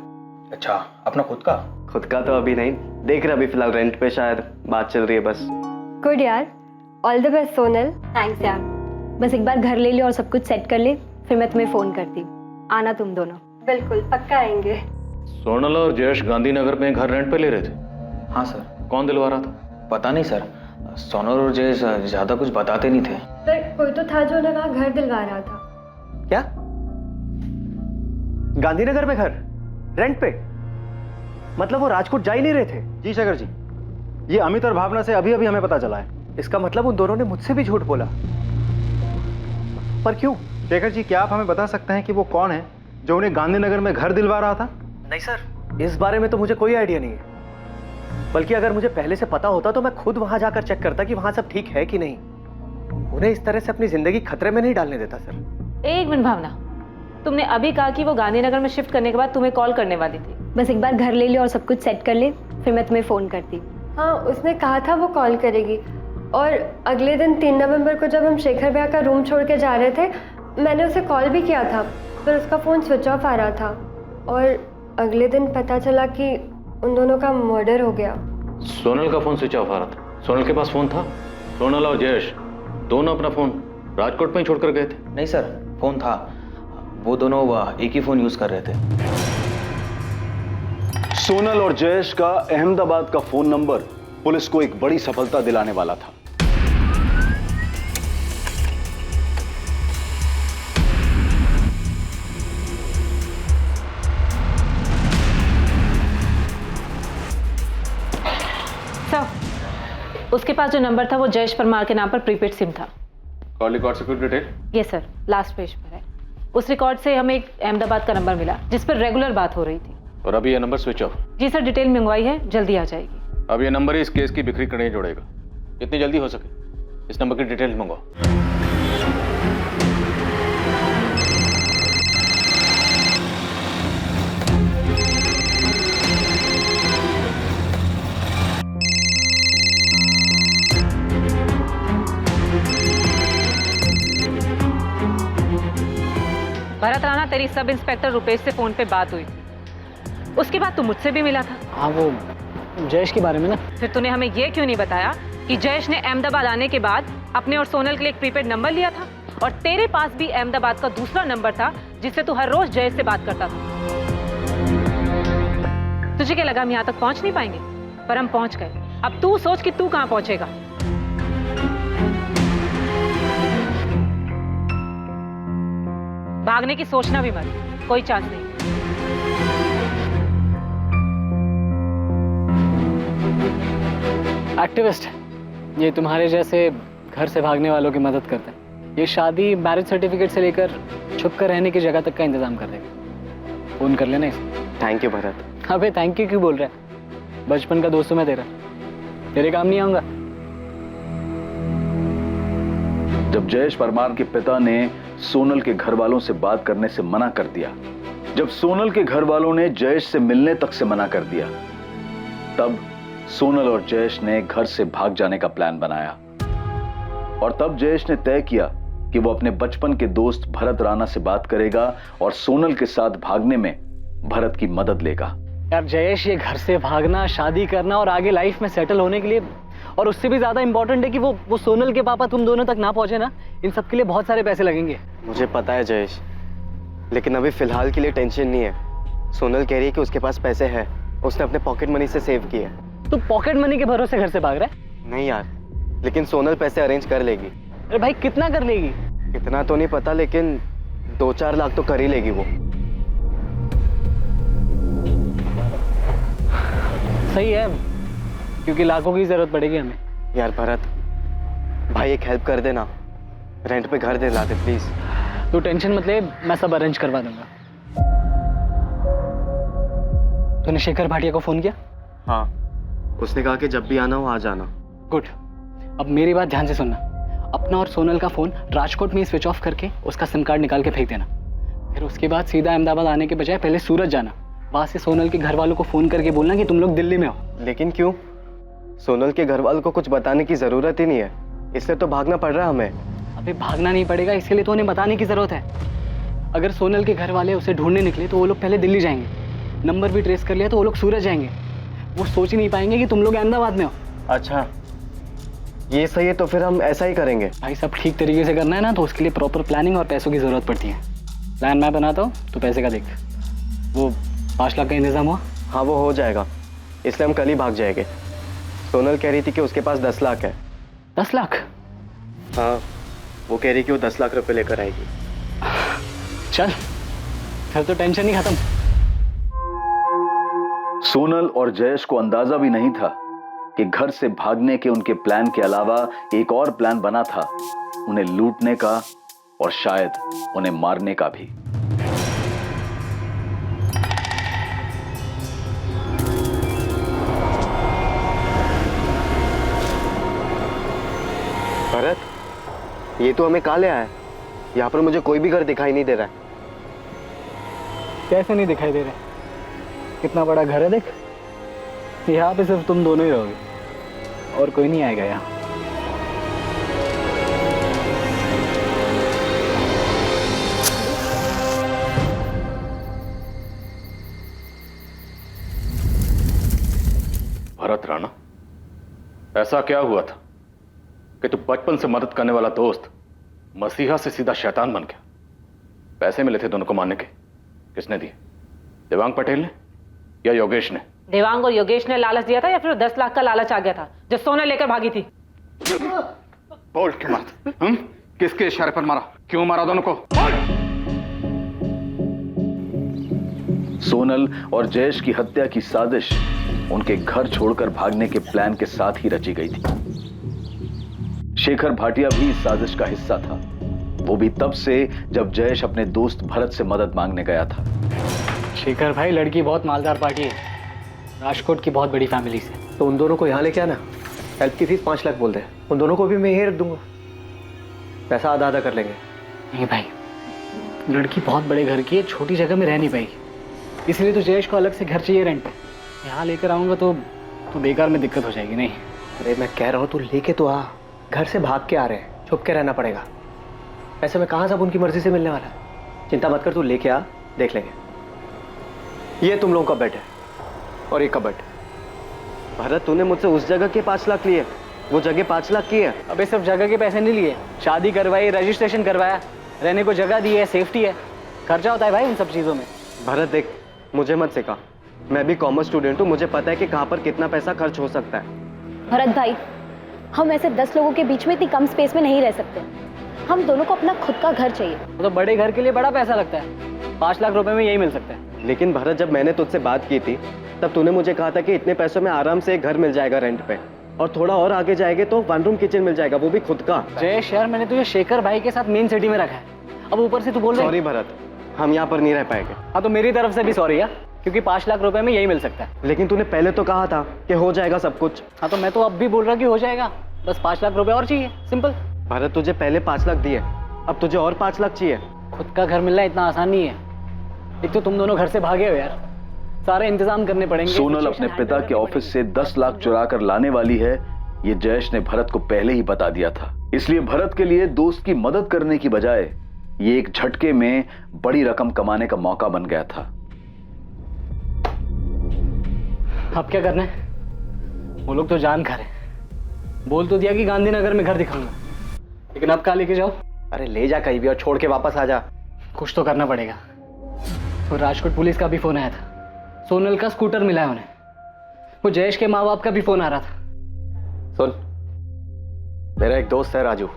अच्छा, अपना खुद का? खुद का तो अभी नहीं देख रहा, अभी फिलहाल रेंट पे शायद बात चल रही है बस। गुड यार, all the best Sonal. Thanks यार, बस एक बार घर ले ले और सब कुछ सेट कर ले, फिर मैं तुम्हें फोन करती हूँ। आना तुम दोनों। बिल्कुल, पक्का आएंगे। सोनल और जयेश गांधीनगर में घर रेंट पे ले रहे थे? हाँ सर। कौन दिलवा रहा था? पता नहीं सर, सोनल और जयेश ज्यादा कुछ बताते नहीं थे। सर, कोई तो था जो उन्हें वहाँ घर दिलवा रहा था। क्या? गांधीनगर में घर रेंट पे? मतलब वो राजकोट जा ही नहीं रहे थे? जी शेखर जी, ये अमित और भावना से अभी अभी हमें पता चला है। इसका मतलब उन दोनों ने मुझसे भी झूठ बोला। पर क्यों? शेखर जी, क्या आप हमें बता सकते हैं कि वो कौन है जो उन्हें गांधीनगर में घर दिलवा रहा था? नहीं सर, इस बारे में तो मुझे कोई आइडिया नहीं है। बल्कि अगर मुझे पहले से पता होता तो मैं खुद वहां जाकर चेक करता कि वहां सब ठीक है कि नहीं। उन्हें इस तरह से अपनी जिंदगी खतरे में नहीं डालने देता सर। एक मिनट भावना, तुमने अभी कहा कि वो गांधीनगर में शिफ्ट करने के बाद तुम्हें कॉल करने वाली थी। बस एक बार घर ले ले और सब कुछ सेट कर ले, फिर मैं तुम्हें फ़ोन करती। हाँ, उसने कहा था वो कॉल करेगी। और अगले दिन 3 नवंबर को जब हम शेखर भैया का रूम छोड़ के जा रहे थे, मैंने उसे कॉल भी किया था, पर उसका फ़ोन स्विच ऑफ आ रहा था। और अगले दिन पता चला कि उन दोनों का मर्डर हो गया। सोनल का फोन स्विच ऑफ आ रहा था? सोनल के पास फोन था? सोनल और जयेश दोनों अपना फोन राजकोट में ही छोड़कर गए थे? नहीं सर, फोन था। वो दोनों एक ही फोन यूज कर रहे थे। सोनल और जयेश का अहमदाबाद का फोन नंबर पुलिस को एक बड़ी सफलता दिलाने वाला था। उसके पास जो नंबर था वो जयेश परमार के नाम पर प्रीपेड सिम था। कॉल रिकॉर्ड से कुछ detail? Yes sir, last page पर है। उस रिकॉर्ड से हमें एक अहमदाबाद का नंबर मिला जिस पर रेगुलर बात हो रही थी। और अभी ये नंबर स्विच ऑफ? जी सर, डिटेल मंगवाई है, जल्दी आ जाएगी। अब ये नंबर ही इस केस की बिक्री करने जोड़ेगा। जितनी जल्दी हो सके इस नंबर की डिटेल मंगवाओ। भरत राणा, तेरी सब इंस्पेक्टर रुपेश से फोन पे बात हुई थी। उसके बाद तू मुझसे भी मिला था। हाँ, वो जयेश के बारे में ना। फिर तूने हमें ये क्यों नहीं बताया कि जयेश ने अहमदाबाद आने के बाद अपने और सोनल के लिए एक प्रीपेड नंबर लिया था और तेरे पास भी अहमदाबाद का दूसरा नंबर था जिससे तू हर रोज जयेश से बात करता था। तुझे क्या लगा हम यहाँ तक पहुंच नहीं पाएंगे? पर हम पहुंच गए। अब तू सोच कि तू कहाँ पहुंचेगा। भागने की सोचना भी मत, कोई चांस नहीं। एक्टिविस्ट है ये, तुम्हारे जैसे घर से भागने वालों की मदद करते हैं। ये शादी मैरिज सर्टिफिकेट से लेकर छुप कर रहने की जगह तक का इंतजाम कर देगा। फोन कर लेना इसे। Thank you Bharat. अबे थैंक यू क्यों बोल रहा है? बचपन का दोस्त हूं मैं तेरा, तेरे काम नहीं आऊंगा। जब जयेश परमार के पिता ने सोनल के घर वालों से बात करने से मना कर दिया, जब सोनल के घर वालों ने जयेश से मिलने तक से मना कर दिया, तब सोनल और जयेश ने घर से भाग जाने का प्लान बनाया। और तब जयेश ने तय किया कि वो अपने बचपन के दोस्त भरत राणा से बात करेगा और सोनल के साथ भागने में भरत की मदद लेगा। यार जयेश, ये घर से भागना, शादी करना और आगे लाइफ में सेटल होने के लिए, और उससे भी ज्यादा इंपॉर्टेंट है कि वो सोनल के पापा तुम दोनों तक ना पहुंचे ना, इन सब के लिए बहुत सारे पैसे लगेंगे। मुझे पता है जयेश, लेकिन अभी फिलहाल के लिए टेंशन नहीं है। सोनल कह रही है कि उसके पास पैसे हैं, उसने अपने पॉकेट मनी से सेव किए। तू पॉकेट मनी के भरोसे घर से भाग रहा है? नहीं यार, लेकिन सोनल पैसे अरेंज कर लेगी। अरे भाई कितना कर लेगी? कितना तो नहीं पता, लेकिन 2-4 लाख तो कर ही लेगी वो। सही है, क्योंकि लाखों की जरूरत पड़ेगी हमें। यार भरत भाई, एक हेल्प कर देना, रेंट पे घर दिला दे प्लीज। तू टेंशन मत ले, मैं सब अरेंज करवा दूंगा। तूने शेखर भाटिया को फोन किया? हाँ, उसने कहा कि जब भी आना हो आ जाना। गुड। अब मेरी बात ध्यान से सुनना। अपना और सोनल का फोन राजकोट में ही स्विच ऑफ करके उसका सिम कार्ड निकाल के फेंक देना। फिर उसके बाद सीधा अहमदाबाद आने के बजाय पहले सूरत जाना। वहां से सोनल के घर वालों को फोन करके बोलना कि तुम लोग दिल्ली में हो। लेकिन क्यों? सोनल के घर वालों को कुछ बताने की जरूरत ही नहीं है, इसलिए तो भागना पड़ रहा है हमें। अबे भागना नहीं पड़ेगा, इसके लिए तो उन्हें बताने की जरूरत है। अगर सोनल के घर वाले उसे ढूंढने निकले तो वो लोग पहले दिल्ली जाएंगे, नंबर भी ट्रेस कर लिया तो वो लोग सूरत जाएंगे। वो सोच ही नहीं पाएंगे कि तुम लोग अहमदाबाद में हो। अच्छा, ये सही है, तो फिर हम ऐसा ही करेंगे। भाई सब ठीक तरीके से करना है ना, तो उसके लिए प्रॉपर प्लानिंग और पैसों की जरूरत पड़ती है। प्लान मैं बनाता हूँ, तो पैसे का देख। वो 5 लाख का इंतजाम हुआ? हाँ वो हो जाएगा, इसलिए हम कल ही भाग जाएंगे। सोनल कह रही थी कि उसके पास 10 लाख है। 10 लाख? हाँ, वो कह रही कि वो 10 लाख रुपए लेकर आएगी। चल फिर तो टेंशन ही खत्म। सोनल और जयेश को अंदाजा भी नहीं था कि घर से भागने के उनके प्लान के अलावा एक और प्लान बना था, उन्हें लूटने का और शायद उन्हें मारने का भी। भरत, ये तो हमें कहाँ ले आया है? यहाँ पर मुझे कोई भी घर दिखाई नहीं दे रहा है। कैसे नहीं दिखाई दे रहा? कितना बड़ा घर है देख। यहाँ पे सिर्फ तुम दोनों ही रहोगे और कोई नहीं आएगा यहाँ। भरत राणा, ऐसा क्या हुआ था कि तू बचपन से मदद करने वाला दोस्त मसीहा से सीधा शैतान बन गया? पैसे मिले थे दोनों को मारने के, किसने दिए? देवांग पटेल ने या योगेश ने? देवांग और योगेश ने लालच दिया था या फिर 10 लाख का लालच आ गया था जो सोना लेकर भागी थी? बोल क्यों मारा? किसके इशारे पर मारा? क्यों मारा दोनों को? सोनल और जयेश की हत्या की साजिश उनके घर छोड़कर भागने के प्लान के साथ ही रची गई थी। शेखर भाटिया भी इस साजिश का हिस्सा था, वो भी तब से जब जयेश अपने दोस्त भरत से मदद मांगने गया था। शेखर भाई, लड़की बहुत मालदार पार्टी है, राजकोट की बहुत बड़ी फैमिली से। तो उन दोनों को यहाँ लेके आना, हेल्प की फीस 5 लाख बोल दे, उन दोनों को भी मैं यही रख दूंगा, पैसा आधा आधा कर लेंगे। नहीं भाई, लड़की बहुत बड़े घर की है, छोटी जगह में रह नहीं पाएगी, इसलिए तो जयेश को अलग से घर चाहिए रेंट पे। यहाँ लेकर आऊंगा तो बेकार में दिक्कत हो जाएगी। नहीं, अरे मैं कह रहा हूँ तू लेके तो आ, घर से भाग के आ रहे हैं, छुप के रहना पड़ेगा। ऐसे में कहाँ सब उनकी मर्जी से मिलने वाला है। चिंता मत कर, तू लेके आ, देख लेंगे। ये तुम लोगों का बेड है और ये कबर्ड। भरत, तूने मुझसे उस जगह के 5 लाख लिए, वो जगह 5 लाख की है। अबे सिर्फ जगह के पैसे नहीं लिए, शादी करवाई, रजिस्ट्रेशन करवाया, रहने को जगह दी है, सेफ्टी है, खर्चा होता है भाई उन सब चीज़ों में। भरत देख, मुझे मत सिखा, मैं भी कॉमर्स स्टूडेंट हूँ, मुझे पता है कि कहाँ पर कितना पैसा खर्च हो सकता है। भरत भाई, हम ऐसे 10 लोगों के बीच में इतनी कम स्पेस में नहीं रह सकते। हम दोनों को अपना खुद का घर चाहिए। तो बड़े घर के लिए बड़ा पैसा लगता है, 5 लाख रुपए में यही मिल सकता है। लेकिन भरत, जब मैंने तुझसे बात की थी तब तूने मुझे कहा था कि इतने पैसों में आराम से एक घर मिल जाएगा रेंट पे, और थोड़ा और आगे जाएंगे तो 1 रूम किचन मिल जाएगा, वो भी खुद का। जयेश यार, मैंने तुझे शेखर भाई के साथ मेन सिटी में रखा है, अब ऊपर से तू बोल रहा है। सॉरी भरत, हम यहाँ पर नहीं रह पाएंगे। हाँ तो मेरी तरफ से भी सॉरी यार, क्योंकि 5 लाख रुपए में यही मिल सकता है। लेकिन तूने पहले तो कहा था कि हो जाएगा सब कुछ। हाँ तो मैं तो अब भी बोल रहा कि हो जाएगा, बस 5 लाख रुपए और चाहिए, सिंपल। भरत, तुझे पहले 5 लाख दिए, अब तुझे और 5 लाख चाहिए। खुद का घर मिलना इतना आसान नहीं है, एक तो तुम दोनों घर से भागे हो यार, सारे इंतजाम करने पड़ेंगे। सोनल अपने पिता के ऑफिस से 10 लाख चुरा कर लाने वाली है, ये जयेश ने भरत को पहले ही बता दिया था। इसलिए भरत के लिए दोस्त की मदद करने की बजाय ये एक झटके में बड़ी रकम कमाने का मौका बन गया था। अब क्या करना है? वो लोग तो जान खा रहे, बोल तो दिया कि गांधीनगर में घर दिखाऊंगा, लेकिन अब कहाँ लेके जाओ? अरे ले जा कहीं भी और छोड़ के वापस आ जा। कुछ तो करना पड़ेगा। तो राजकोट पुलिस का भी फोन आया था, सोनल का स्कूटर मिला है उन्हें, वो जयेश के माँ बाप का भी फोन आ रहा था। सुन, मेरा एक दोस्त है राजू,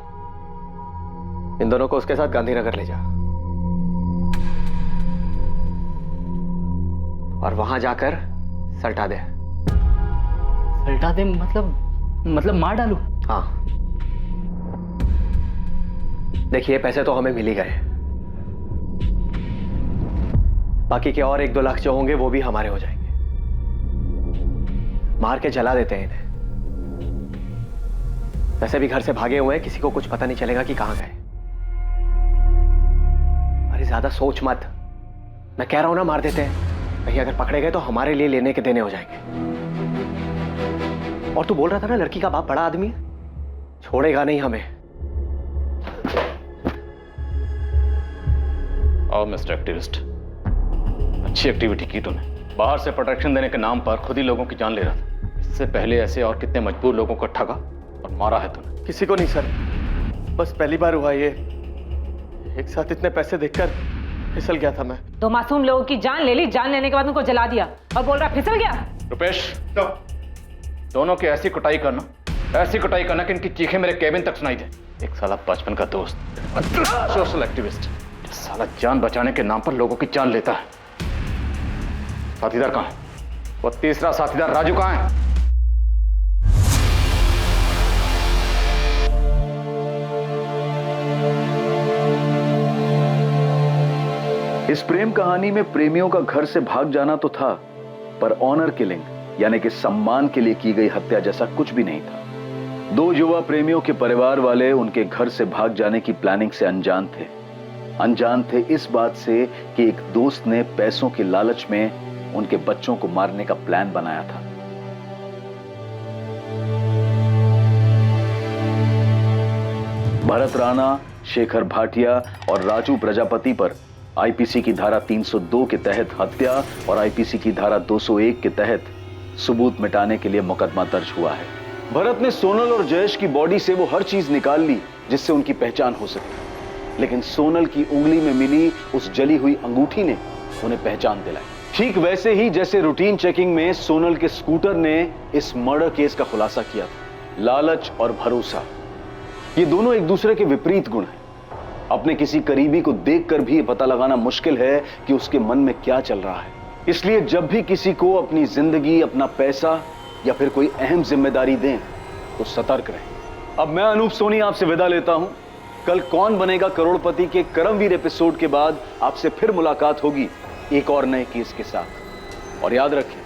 इन दोनों को उसके साथ गांधीनगर ले जा और वहां जाकर सल्टा दे। सल्टा दे मतलब मार डालू? हाँ, देखिए पैसे तो हमें मिल ही गए, बाकी के और 1-2 लाख जो होंगे वो भी हमारे हो जाएंगे। मार के जला देते हैं इन्हें, वैसे भी घर से भागे हुए हैं, किसी को कुछ पता नहीं चलेगा कि कहां गए। अरे ज्यादा सोच मत, मैं कह रहा हूं ना मार देते हैं, कहीं अगर पकड़े गए तो हमारे लिए लेने के देने हो जाएंगे। और तू बोल रहा था ना लड़की का बाप बड़ा आदमी है, छोड़ेगा नहीं हमें। और मिस्टर एक्टिविस्ट, अच्छी एक्टिविटी की तूने, बाहर से प्रोटेक्शन देने के नाम पर खुद ही लोगों की जान ले रहा था। इससे पहले ऐसे और कितने मजबूर लोगों को ठगा और मारा है तूने? किसी को नहीं सर, बस पहली बार हुआ ये, एक साथ इतने पैसे देखकर फिसल गया था मैं। 2 मासूम लोगों की जान ले ली, जान लेने के बाद उनको जला दिया और बोल रहा फिसल गया। रुपेश, दोनों की ऐसी कुटाई करना कि इनकी चीखें मेरे केबिन तक सुनाई दे। एक साला बचपन का दोस्त, सोशल एक्टिविस्ट, साला जान बचाने के नाम पर लोगों की जान लेता है। साथीदार कहाँ है? वो तीसरा साथीदार राजू कहाँ है? इस प्रेम कहानी में प्रेमियों का घर से भाग जाना तो था, पर ऑनर किलिंग यानी कि सम्मान के लिए की गई हत्या जैसा कुछ भी नहीं था। 2 युवा प्रेमियों के परिवार वाले उनके घर से भाग जाने की प्लानिंग से अनजान थे। अनजान थे इस बात से कि एक दोस्त ने पैसों के लालच में उनके बच्चों को मारने का प्लान बनाया था। भरत राणा, शेखर भाटिया और राजू प्रजापति पर आईपीसी की धारा 302 के तहत हत्या और आईपीसी की धारा 201 के तहत सबूत मिटाने के लिए मुकदमा दर्ज हुआ है। भरत ने सोनल और जयेश की बॉडी से वो हर चीज निकाल ली जिससे उनकी पहचान हो सके, लेकिन सोनल की उंगली में मिली उस जली हुई अंगूठी ने उन्हें पहचान दिलाई। ठीक वैसे ही जैसे रूटीन चेकिंग में सोनल के स्कूटर ने इस मर्डर केस का खुलासा किया था। लालच और भरोसा, ये दोनों एक दूसरे के विपरीत गुण हैं। अपने किसी करीबी को देखकर भी पता लगाना मुश्किल है कि उसके मन में क्या चल रहा है। इसलिए जब भी किसी को अपनी जिंदगी, अपना पैसा या फिर कोई अहम जिम्मेदारी दें तो सतर्क रहें। अब मैं अनूप सोनी आपसे विदा लेता हूं। कल कौन बनेगा करोड़पति के करमवीर एपिसोड के बाद आपसे फिर मुलाकात होगी एक और नए केस के साथ। और याद रखें,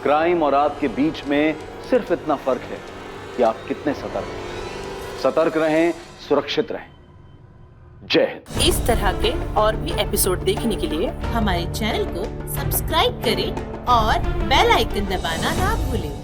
क्राइम और आपके बीच में सिर्फ इतना फर्क है कि आप कितने सतर्क हैं। सतर्क रहें, सुरक्षित रहें। जय हिंद। इस तरह के और भी एपिसोड देखने के लिए हमारे चैनल को सब्सक्राइब करें और बेल आइकन दबाना ना भूलें।